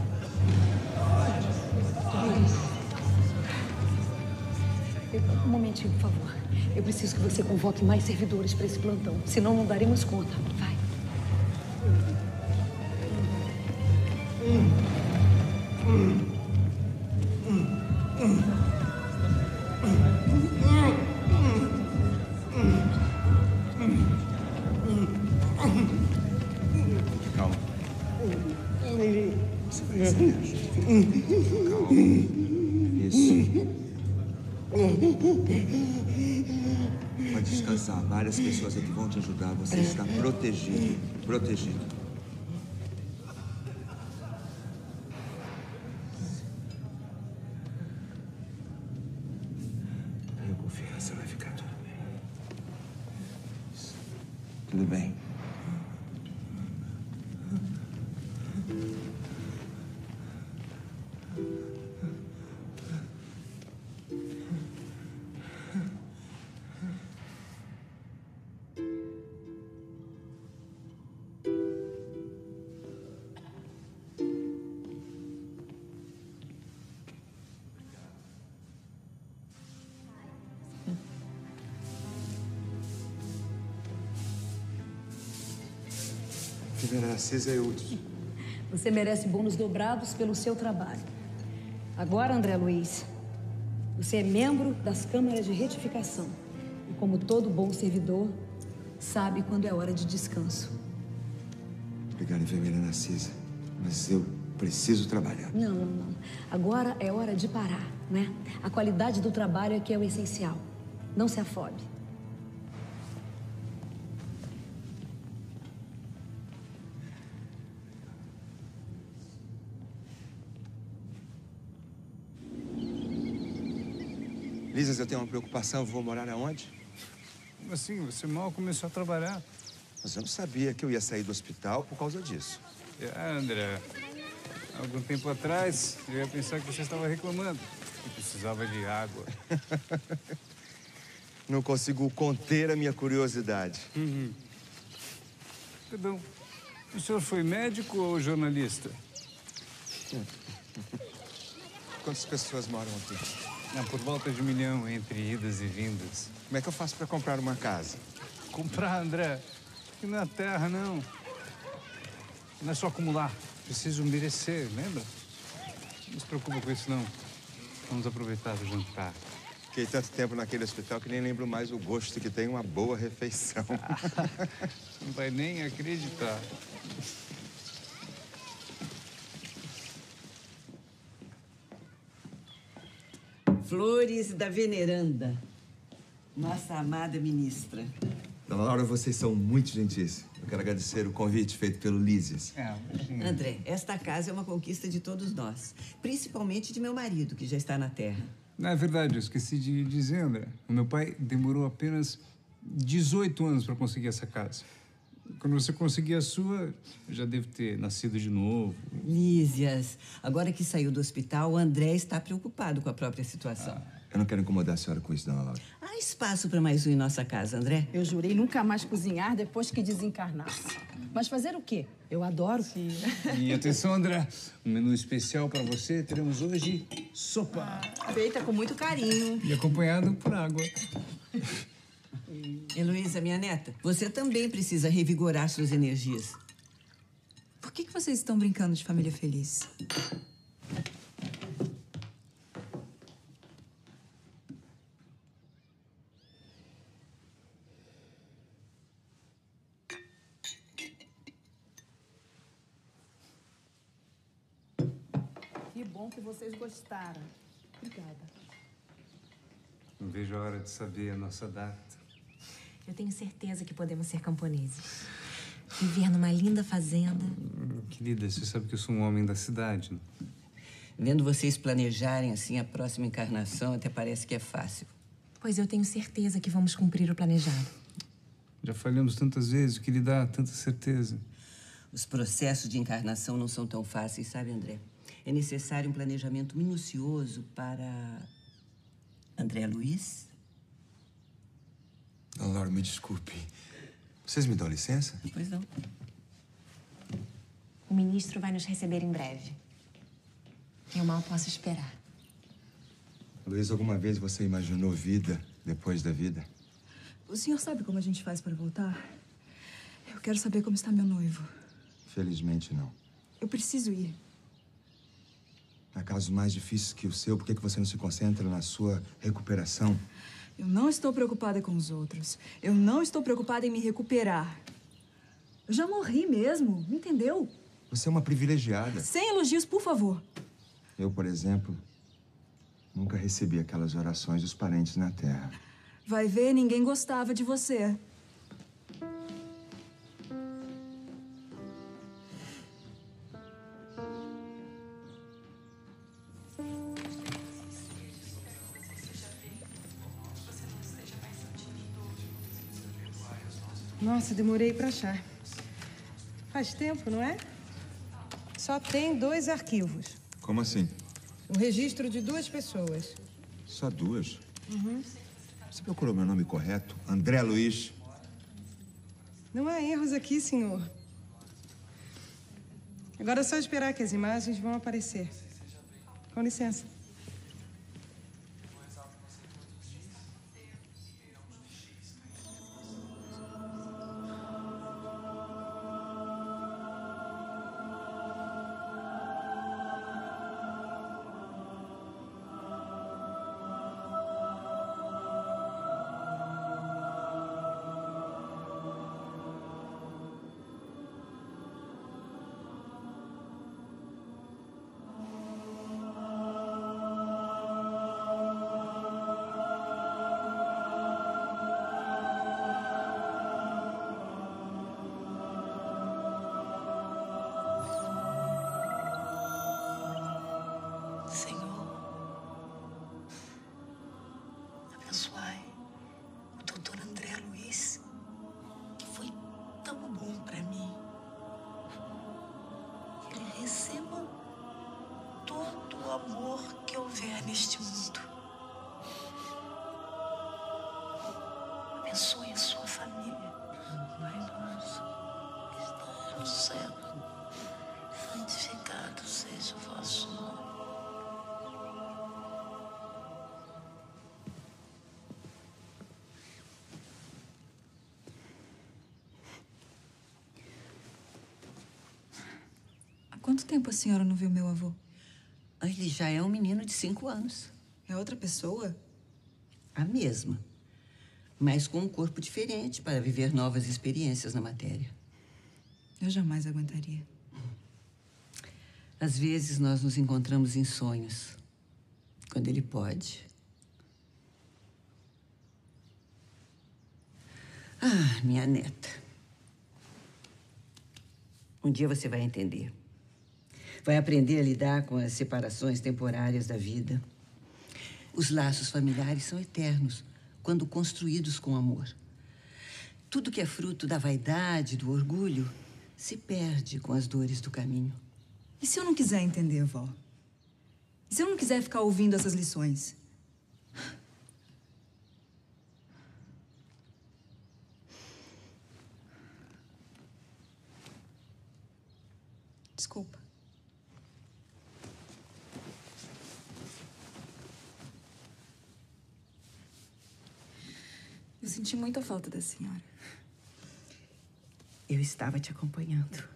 Um momentinho, por favor. Eu preciso que você convoque mais servidores para esse plantão. Senão não daremos conta. Vai. Calma. Isso. Pode descansar. Várias pessoas aqui vão te ajudar. Você está protegido. Protegido. Tenha confiança, vai ficar tudo bem. Tudo bem. Narcisa e outros. Você merece bônus dobrados pelo seu trabalho. Agora, André Luiz, você é membro das câmaras de retificação. E como todo bom servidor, sabe quando é hora de descanso. Obrigado, enfermeira Narcisa. Mas eu preciso trabalhar. Não. Agora é hora de parar, né? A qualidade do trabalho é que é o essencial. Não se afobe. Lisas, eu tenho uma preocupação. Eu vou morar aonde? Como assim? Você mal começou a trabalhar. Mas eu não sabia que eu ia sair do hospital por causa disso. André, algum tempo atrás, eu ia pensar que você estava reclamando. Que precisava de água. Não consigo conter a minha curiosidade. Perdão, o senhor foi médico ou jornalista? Quantas pessoas moram aqui? Por volta de 1 milhão, entre idas e vindas. Como é que eu faço para comprar uma casa? Comprar, André? Aqui não é terra, não. Não é só acumular. Preciso merecer, lembra? Não se preocupa com isso, não. Vamos aproveitar o jantar. Fiquei tanto tempo naquele hospital que nem lembro mais o gosto que tem uma boa refeição. Não vai nem acreditar. Flores da veneranda. Nossa amada ministra. Dona Laura, vocês são muito gentis. Eu quero agradecer o convite feito pelo Lísias. André, esta casa é uma conquista de todos nós. Principalmente de meu marido, que já está na Terra. Não, é verdade, eu esqueci de dizer, André. O meu pai demorou apenas 18 anos para conseguir essa casa. Quando você conseguir a sua, eu já devo ter nascido de novo. Lísias, agora que saiu do hospital, o André está preocupado com a própria situação. Eu não quero incomodar a senhora com isso, Dona Laura. Há espaço para mais um em nossa casa, André? Eu jurei nunca mais cozinhar depois que desencarnasse. Mas fazer o quê? Eu adoro. Sim. E atenção, André, um menu especial para você. Teremos hoje sopa. Feita com muito carinho. E acompanhado por água. Heloísa, minha neta, você também precisa revigorar suas energias. Por que vocês estão brincando de família feliz? Que bom que vocês gostaram. Obrigada. Não vejo a hora de saber a nossa data. Eu tenho certeza que podemos ser camponeses. Viver numa linda fazenda. Querida, você sabe que eu sou um homem da cidade, né? Vendo vocês planejarem assim a próxima encarnação, até parece que é fácil. Pois eu tenho certeza que vamos cumprir o planejado. Já falhamos tantas vezes, o que lhe dá tanta certeza? Os processos de encarnação não são tão fáceis, sabe, André? É necessário um planejamento minucioso para... André Luiz? Dona Laura, me desculpe. Vocês me dão licença? Pois não. O ministro vai nos receber em breve. Eu mal posso esperar. Luiz, alguma vez você imaginou vida depois da vida? O senhor sabe como a gente faz para voltar? Eu quero saber como está meu noivo. Felizmente, não. Eu preciso ir. Há casos mais difíceis que o seu, por que você não se concentra na sua recuperação? Eu não estou preocupada com os outros. Eu não estou preocupada em me recuperar. Eu já morri mesmo, me entendeu? Você é uma privilegiada. Sem elogios, por favor. Eu, por exemplo, nunca recebi aquelas orações dos parentes na Terra. Vai ver, ninguém gostava de você. Nossa, demorei para achar. Faz tempo, não é? Só tem 2 arquivos. Como assim? Um registro de 2 pessoas. Só 2? Uhum. Você procurou meu nome correto? André Luiz? Não há erros aqui, senhor. Agora é só esperar que as imagens vão aparecer. Com licença. Quanto tempo a senhora não viu meu avô? Ele já é um menino de 5 anos. É outra pessoa? A mesma. Mas com um corpo diferente para viver novas experiências na matéria. Eu jamais aguentaria. Às vezes nós nos encontramos em sonhos, quando ele pode. Ah, minha neta. Um dia você vai entender. Vai aprender a lidar com as separações temporárias da vida. Os laços familiares são eternos, quando construídos com amor. Tudo que é fruto da vaidade, do orgulho, se perde com as dores do caminho. E se eu não quiser entender, vó? E se eu não quiser ficar ouvindo essas lições? Desculpa. Eu senti muita falta da senhora. Eu estava te acompanhando.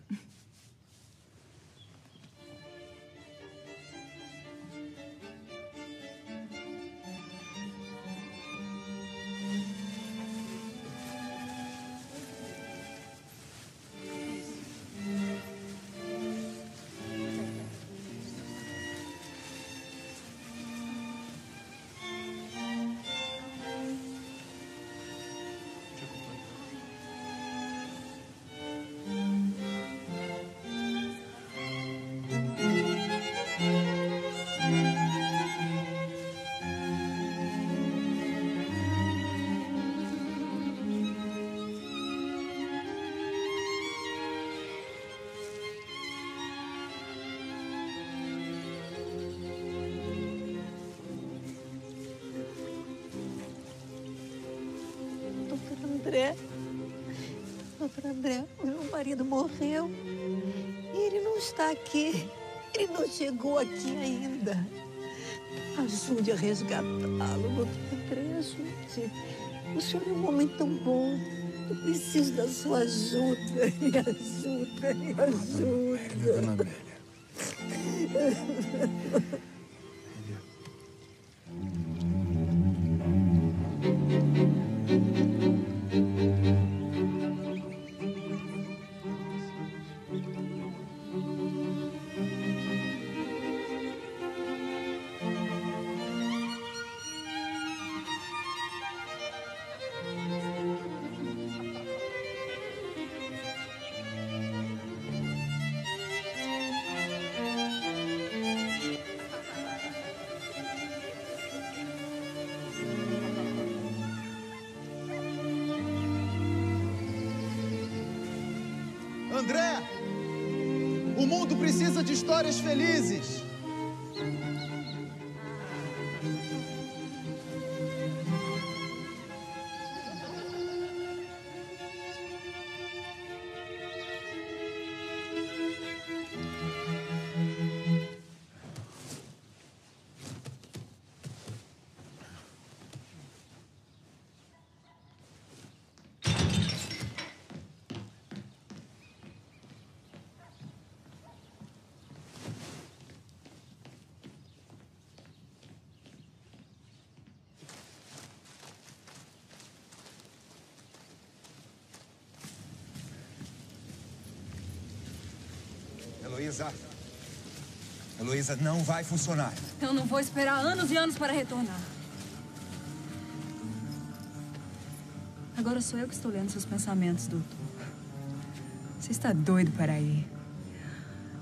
Doutor André, meu marido morreu e ele não está aqui. Ele não chegou aqui ainda. Ajude a resgatá-lo, doutor André, ajude. O senhor é um homem tão bom. Eu preciso da sua ajuda. Me ajuda, me ajuda. Dona Amélia. André! O mundo precisa de histórias felizes. Heloísa, não vai funcionar. Eu não vou esperar anos e anos para retornar. Agora sou eu que estou lendo seus pensamentos, doutor. Você está doido para ir.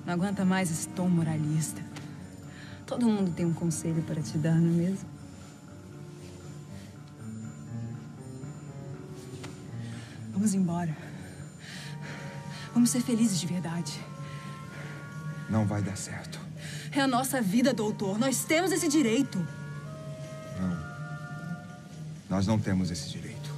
Não aguenta mais esse tom moralista. Todo mundo tem um conselho para te dar, não é mesmo? Vamos embora. Vamos ser felizes de verdade. Não vai dar certo. É a nossa vida, doutor. Nós temos esse direito. Não. Nós não temos esse direito.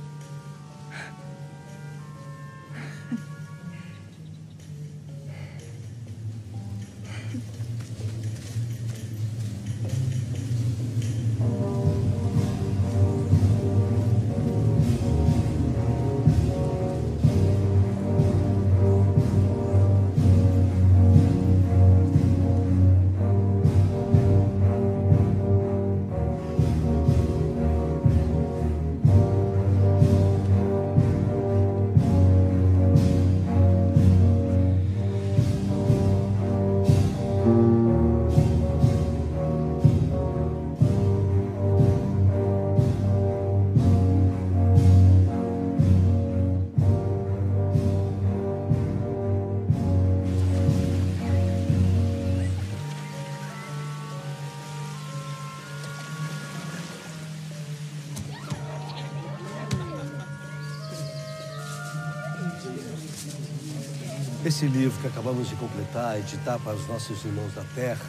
Esse livro que acabamos de completar e editar para os nossos irmãos da Terra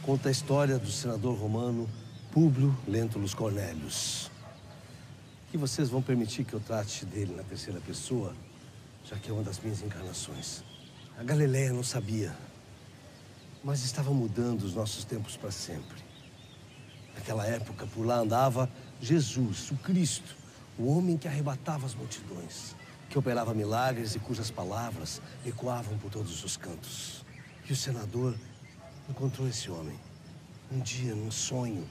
conta a história do senador romano Públio Lentulus Cornelius. E vocês vão permitir que eu trate dele na terceira pessoa, já que é uma das minhas encarnações. A Galileia não sabia, mas estava mudando os nossos tempos para sempre. Naquela época, por lá andava Jesus, o Cristo, o homem que arrebatava as multidões, que operava milagres e cujas palavras ecoavam por todos os cantos. E o senador encontrou esse homem, um dia, num sonho,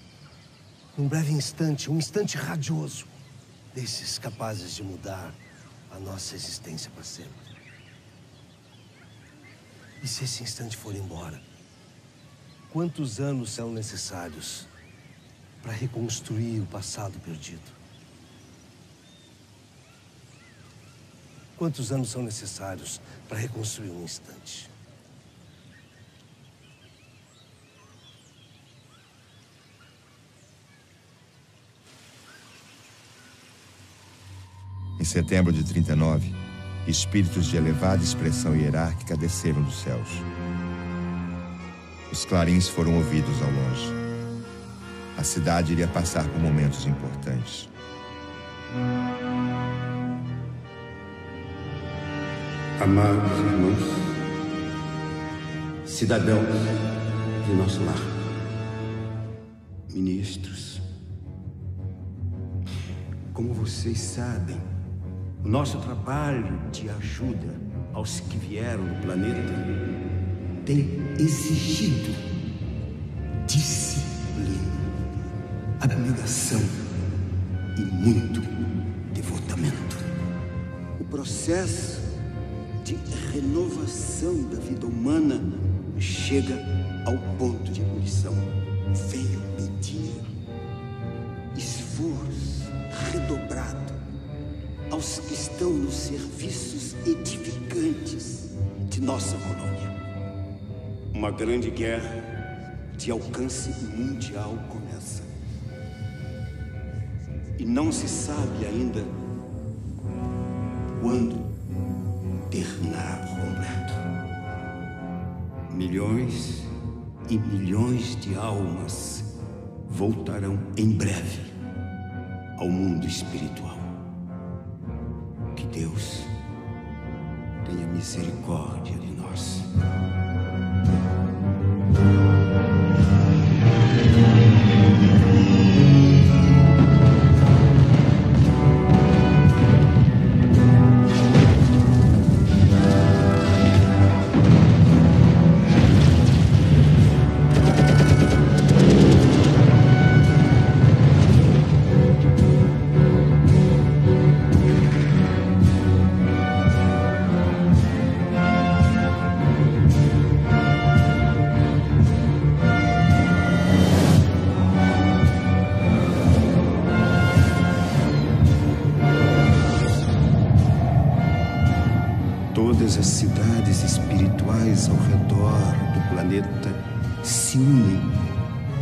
num breve instante, um instante radioso, desses capazes de mudar a nossa existência para sempre. E se esse instante for embora, quantos anos são necessários para reconstruir o passado perdido? Quantos anos são necessários para reconstruir um instante? Em setembro de 39, espíritos de elevada expressão hierárquica desceram dos céus. Os clarins foram ouvidos ao longe. A cidade iria passar por momentos importantes. Amados irmãos, cidadãos de nosso lar, ministros, como vocês sabem, o nosso trabalho de ajuda aos que vieram do planeta tem exigido disciplina, abnegação e muito devotamento. O processo de renovação da vida humana chega ao ponto de ebulição. Venho pedir esforço redobrado aos que estão nos serviços edificantes de nossa colônia. Uma grande guerra de alcance mundial começa. E não se sabe ainda quando terminar completo. Milhões e milhões de almas voltarão em breve ao mundo espiritual. Que Deus tenha misericórdia de nós. Todas as cidades espirituais ao redor do planeta se unem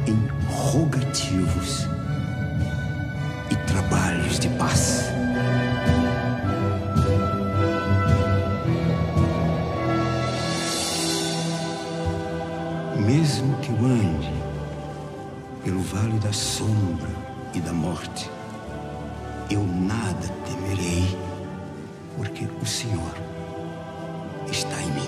em rogativos e trabalhos de paz. Mesmo que eu ande pelo vale da sombra e da morte, eu nada temerei, porque o Senhor está em mim.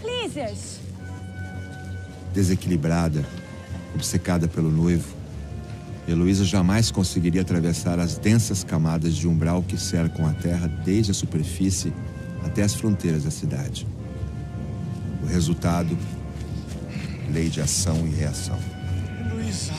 Lísias! Desequilibrada, obcecada pelo noivo, Heloísa jamais conseguiria atravessar as densas camadas de umbral que cercam a terra desde a superfície até as fronteiras da cidade. O resultado, lei de ação e reação. Heloísa!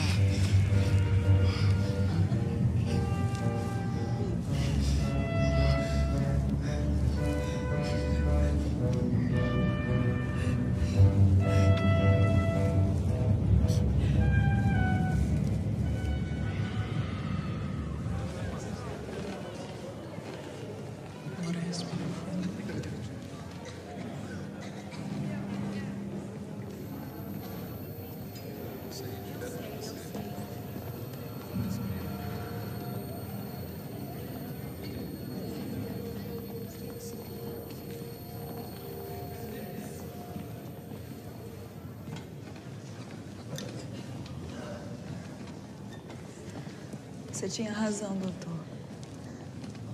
Você tinha razão, doutor.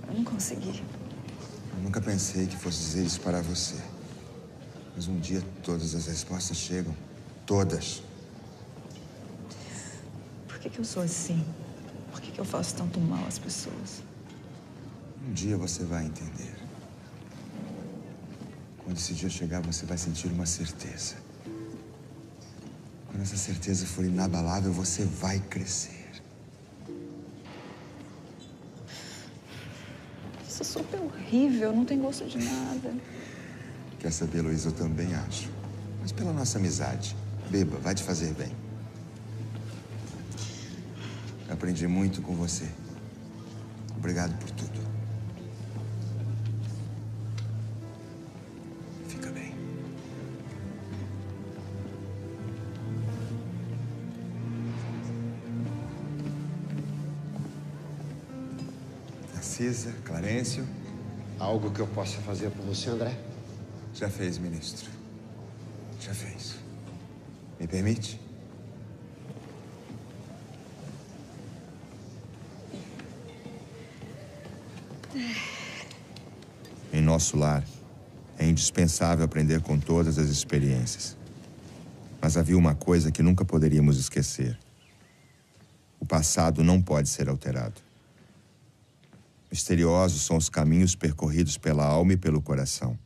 Eu não consegui. Eu nunca pensei que fosse dizer isso para você. Mas um dia todas as respostas chegam. Todas. Por que eu sou assim? Por que eu faço tanto mal às pessoas? Um dia você vai entender. Quando esse dia chegar, você vai sentir uma certeza. Quando essa certeza for inabalável, você vai crescer. Essa sopa é horrível, não tem gosto de nada. Quer saber, Heloísa? Eu também acho. Mas pela nossa amizade, beba, vai te fazer bem. Eu aprendi muito com você. Obrigado por tudo. Fica bem. Narcisa, Clarencio. Algo que eu possa fazer por você, André? Já fez, ministro. Já fez. Me permite? Em nosso lar, é indispensável aprender com todas as experiências. Mas havia uma coisa que nunca poderíamos esquecer. O passado não pode ser alterado. Misteriosos são os caminhos percorridos pela alma e pelo coração.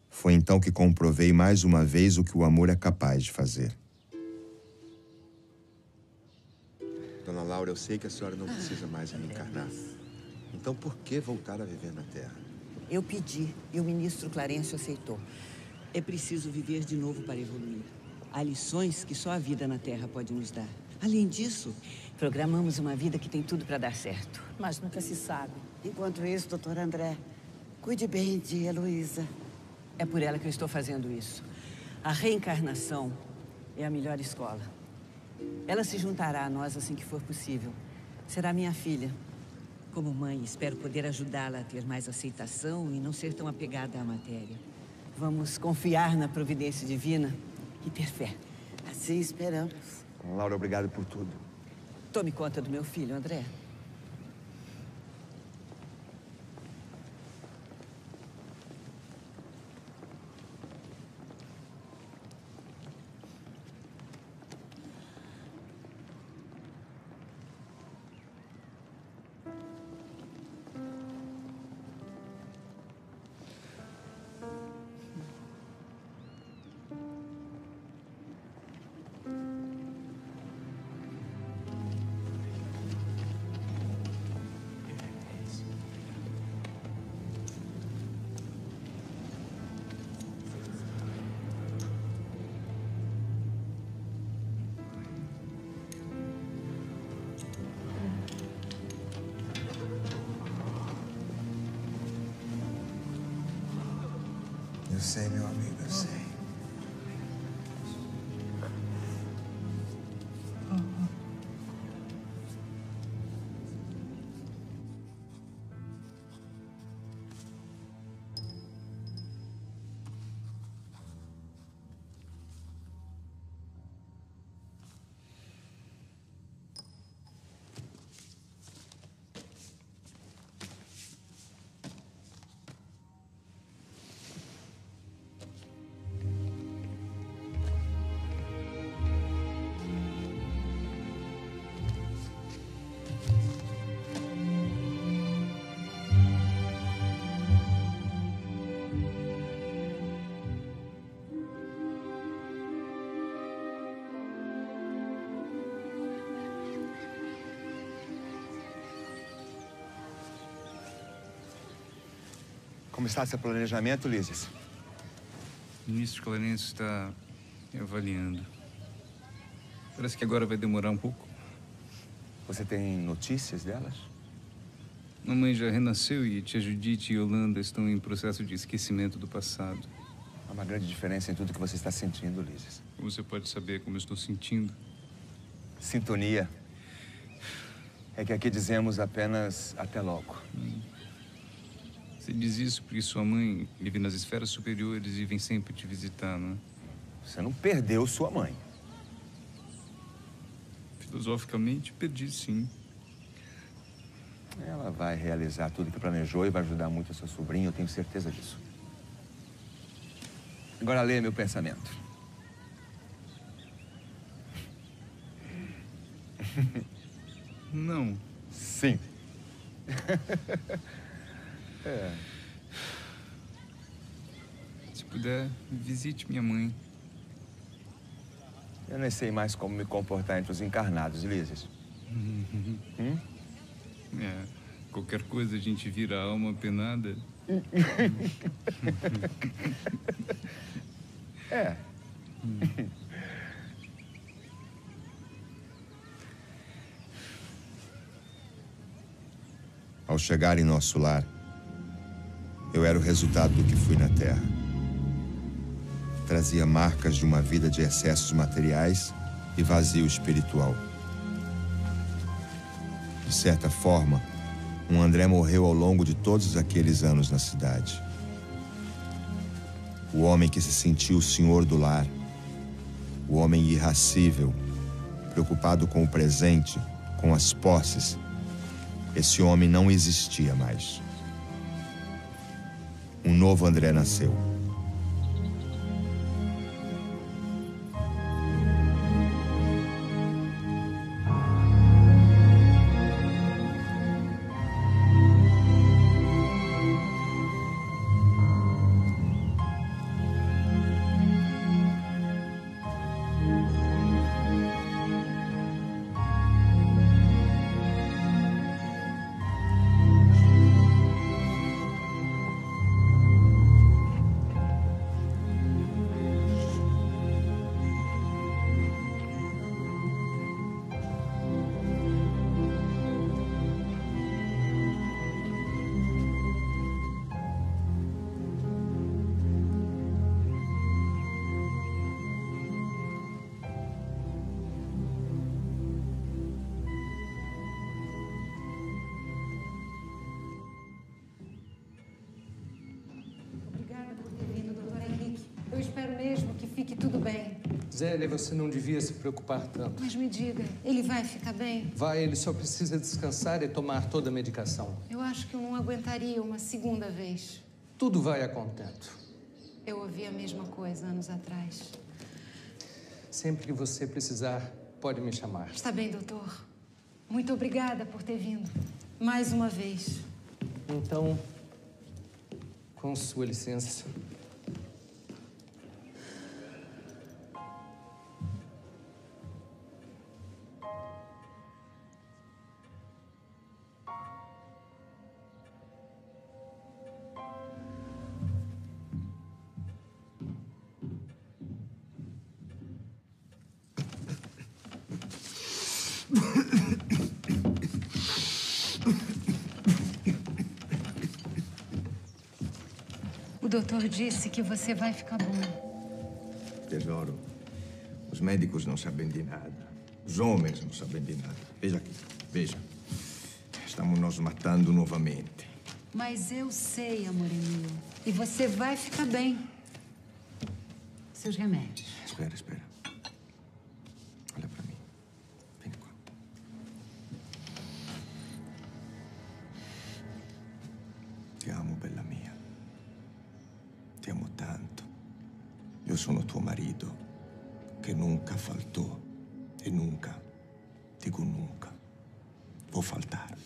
Foi então que comprovei mais uma vez o que o amor é capaz de fazer. Dona Laura, eu sei que a senhora não precisa mais reencarnar. Então por que voltar a viver na Terra? Eu pedi e o ministro Clarencio aceitou. É preciso viver de novo para evoluir. Há lições que só a vida na Terra pode nos dar. Além disso, programamos uma vida que tem tudo para dar certo. Mas nunca se sabe. Enquanto isso, doutor André, cuide bem de Heloísa. É por ela que eu estou fazendo isso. A reencarnação é a melhor escola. Ela se juntará a nós assim que for possível. Será minha filha. Como mãe, espero poder ajudá-la a ter mais aceitação e não ser tão apegada à matéria. Vamos confiar na providência divina e ter fé. Assim esperamos. Laura, obrigado por tudo. Tome conta do meu filho, André. Eu sei, meu amigo, eu sei. Como está seu planejamento, Lízias? O ministro Clarence está avaliando. Parece que agora vai demorar um pouco. Você tem notícias delas? Mamãe já renasceu e tia Judite e Yolanda estão em processo de esquecimento do passado. Há uma grande diferença em tudo que você está sentindo, Lízias. Você pode saber como eu estou sentindo? Sintonia. É que aqui dizemos apenas até logo. Você diz isso porque sua mãe vive nas esferas superiores e vem sempre te visitar, não é? Você não perdeu sua mãe. Filosoficamente, perdi sim. Ela vai realizar tudo que planejou e vai ajudar muito a seu sobrinho, eu tenho certeza disso. Agora leia meu pensamento. Não. Sim. É. Se puder, visite minha mãe. Eu nem sei mais como me comportar entre os encarnados, Lízias. É, qualquer coisa a gente vira a alma penada. É. Ao chegar em nosso lar, eu era o resultado do que fui na Terra. Trazia marcas de uma vida de excessos materiais e vazio espiritual. De certa forma, um André morreu ao longo de todos aqueles anos na cidade. O homem que se sentiu o senhor do lar, o homem irracível, preocupado com o presente, com as posses, esse homem não existia mais. Um novo André nasceu. Eu espero mesmo que fique tudo bem. Zélia, você não devia se preocupar tanto. Mas me diga, ele vai ficar bem? Vai, ele só precisa descansar e tomar toda a medicação. Eu acho que eu não aguentaria uma segunda vez. Tudo vai a contento. Eu ouvi a mesma coisa anos atrás. Sempre que você precisar, pode me chamar. Está bem, doutor. Muito obrigada por ter vindo. Mais uma vez. Então, com sua licença. O doutor disse que você vai ficar bom. Tesouro, os médicos não sabem de nada. Os homens não sabem de nada. Veja aqui, veja. Estamos nos matando novamente. Mas eu sei, amorinho. E você vai ficar bem. Seus remédios. Espera, espera. Olha para mim. Vem cá. Ti amo, bella mia. Ti amo tanto. Io sono tuo marito, che nunca faltou e nunca, dico nunca, vou faltar.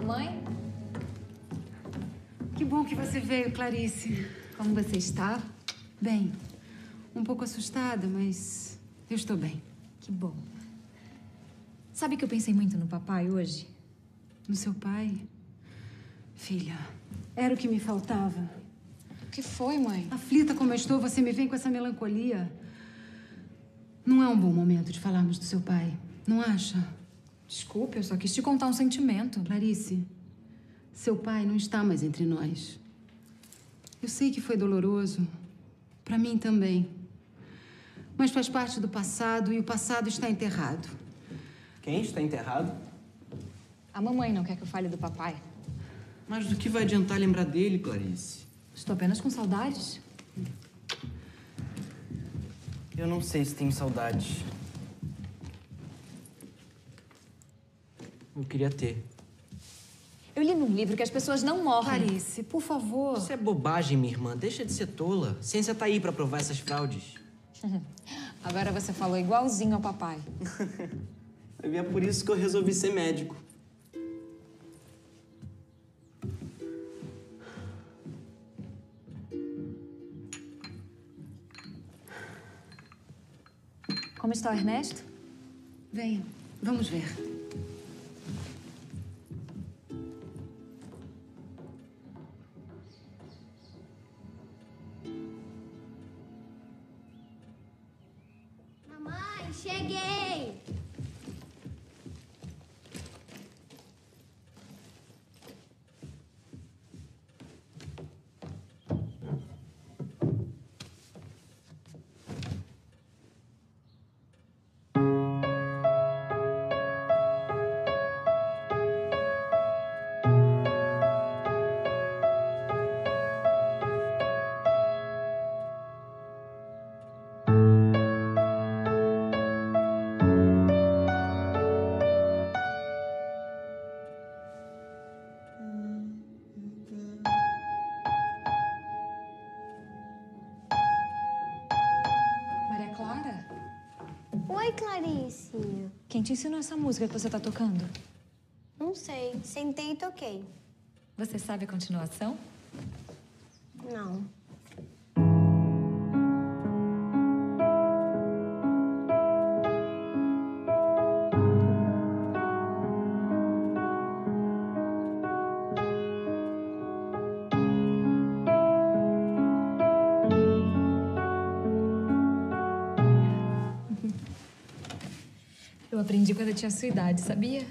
Mamãe? Que bom que você veio, Clarice. Como você está? Bem, um pouco assustada, mas eu estou bem. Que bom. Sabe que eu pensei muito no papai hoje? No seu pai? Filha, era o que me faltava. O que foi, mãe? Aflita como eu estou, você me vem com essa melancolia. Não é um bom momento de falarmos do seu pai, não acha? Desculpe, eu só quis te contar um sentimento. Clarice, seu pai não está mais entre nós. Eu sei que foi doloroso. Para mim também. Mas faz parte do passado e o passado está enterrado. Quem está enterrado? A mamãe não quer que eu fale do papai. Mas do que vai adiantar lembrar dele, Clarice? Estou apenas com saudades. Eu não sei se tenho saudades. Eu queria ter. Eu li num livro que as pessoas não morrem. Clarice, por favor. Isso é bobagem, minha irmã. Deixa de ser tola. Ciência tá aí pra provar essas fraudes. Agora você falou igualzinho ao papai. É por isso que eu resolvi ser médico. Como está o Ernesto? Venha, vamos ver. Mamãe, cheguei! Maria Clara? Oi, Clarice. Quem te ensinou essa música que você está tocando? Não sei. Sentei e toquei. Você sabe a continuação? Não. Eu aprendi quando eu tinha sua idade, sabia?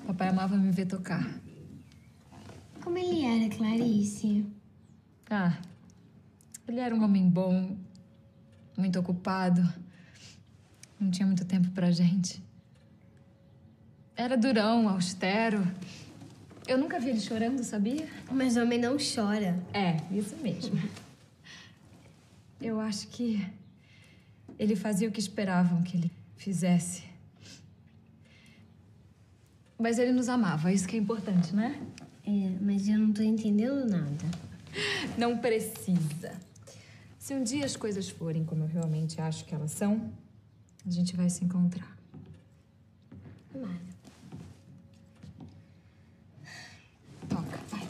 Papai amava me ver tocar. Como ele era, Clarice? Ah, ele era um homem bom, muito ocupado. Não tinha muito tempo pra gente. Era durão, austero. Eu nunca vi ele chorando, sabia? Mas homem não chora. É, isso mesmo. Eu acho que ele fazia o que esperavam que ele fizesse. Mas ele nos amava, isso que é importante, né? É, mas eu não tô entendendo nada. Não precisa. Se um dia as coisas forem como eu realmente acho que elas são, a gente vai se encontrar. Tomara. Toca, vai.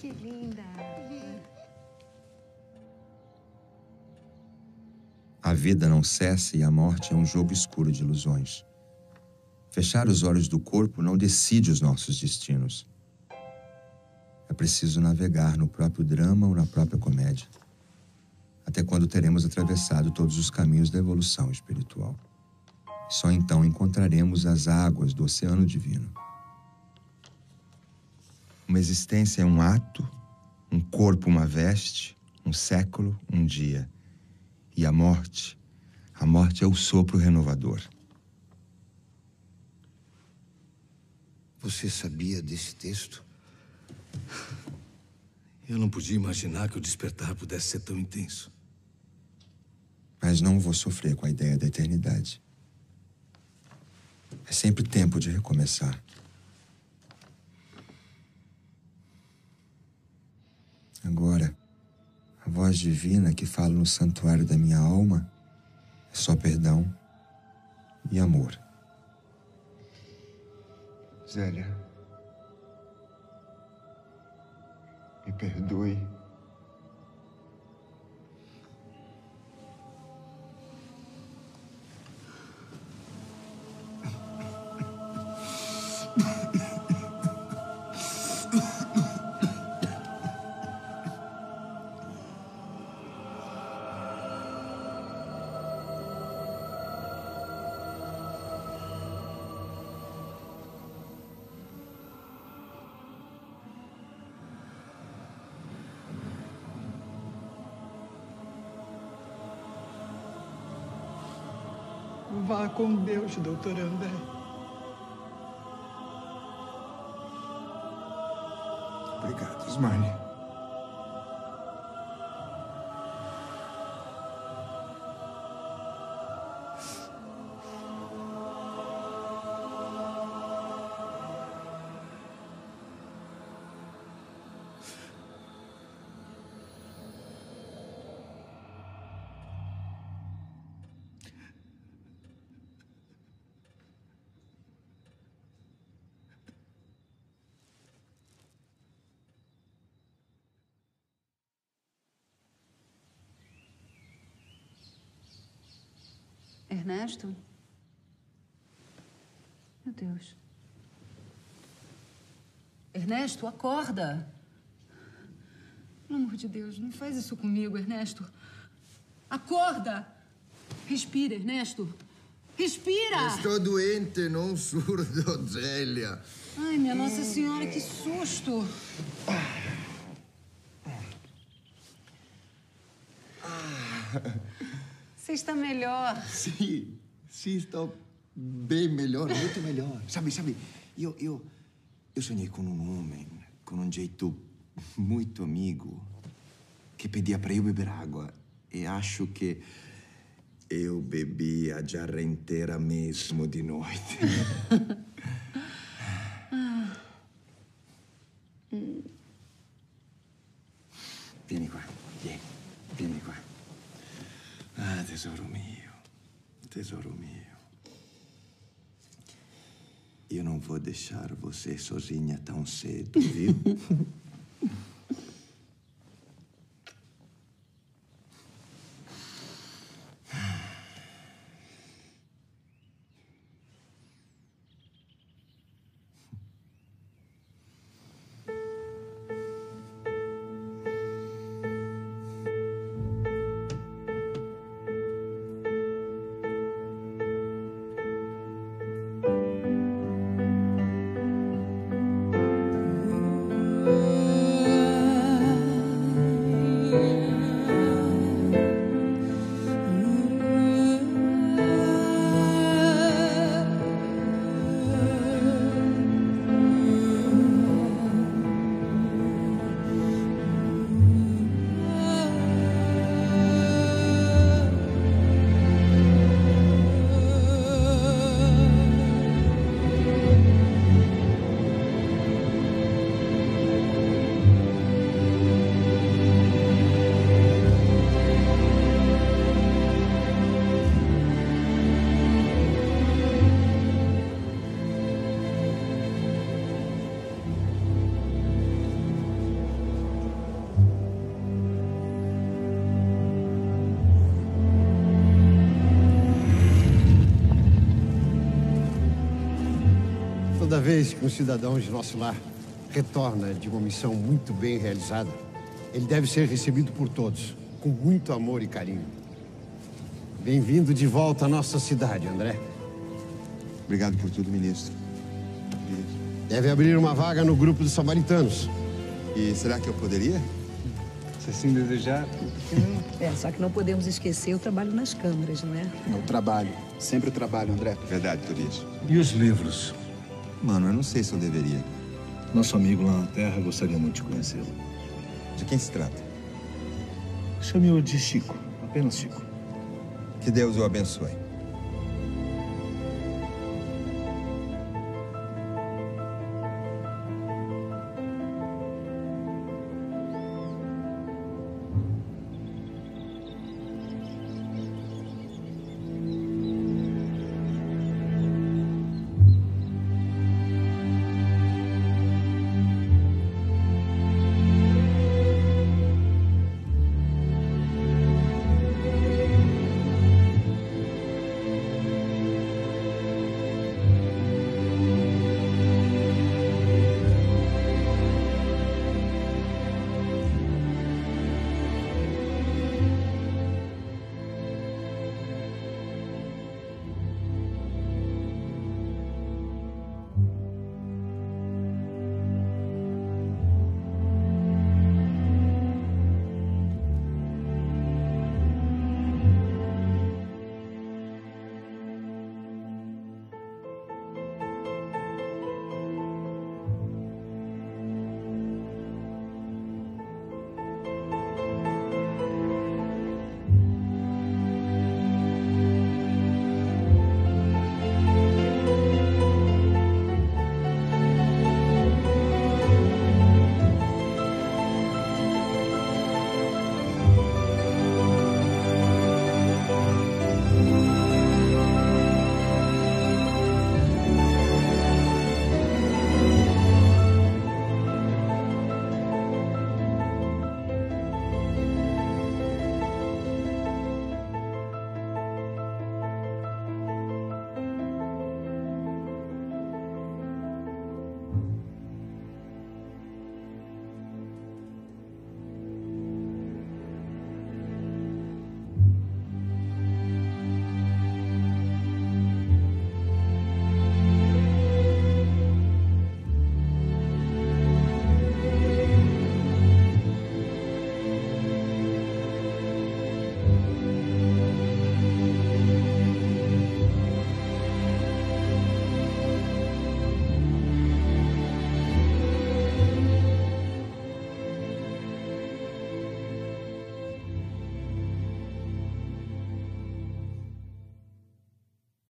Que linda. A vida não cessa e a morte é um jogo escuro de ilusões. Fechar os olhos do corpo não decide os nossos destinos. É preciso navegar no próprio drama ou na própria comédia, até quando teremos atravessado todos os caminhos da evolução espiritual. Só então encontraremos as águas do oceano divino. Uma existência é um ato, um corpo uma veste, um século, um dia. E a morte é o sopro renovador. Você sabia desse texto? Eu não podia imaginar que o despertar pudesse ser tão intenso. Mas não vou sofrer com a ideia da eternidade. É sempre tempo de recomeçar. Agora, a voz divina que fala no santuário da minha alma é só perdão e amor. Zélia, me perdoe. Vá com Deus, doutor André. Obrigado, Ismane. Ernesto? Meu Deus. Ernesto, acorda! Pelo amor de Deus, não faz isso comigo, Ernesto. Acorda! Respira, Ernesto. Respira! Estou doente, não surdo, Zélia. Ai, minha Nossa Senhora, que susto! Você está melhor. Sim, estou bem melhor, muito melhor. Sabe, eu sonhei com um homem, com um jeito muito amigo, que pedia para eu beber água. E acho que eu bebi a jarra inteira mesmo de noite. Vieni qua, vieni qua. Ah, tesoro mio, tesoro mio. Eu não vou deixar você sozinha tão cedo, viu? Toda vez que um cidadão de nosso lar retorna de uma missão muito bem realizada, ele deve ser recebido por todos, com muito amor e carinho. Bem-vindo de volta à nossa cidade, André. Obrigado por tudo, ministro. Deve abrir uma vaga no grupo dos samaritanos. E será que eu poderia? Se assim desejar. Só que não podemos esquecer o trabalho nas câmaras, não é? É o trabalho. Sempre o trabalho, André. Verdade, Turis. E os livros? Mano, eu não sei se eu deveria. Nosso amigo lá na Terra gostaria muito de conhecê-lo. De quem se trata? Chame-o de Chico. Apenas Chico. Que Deus o abençoe.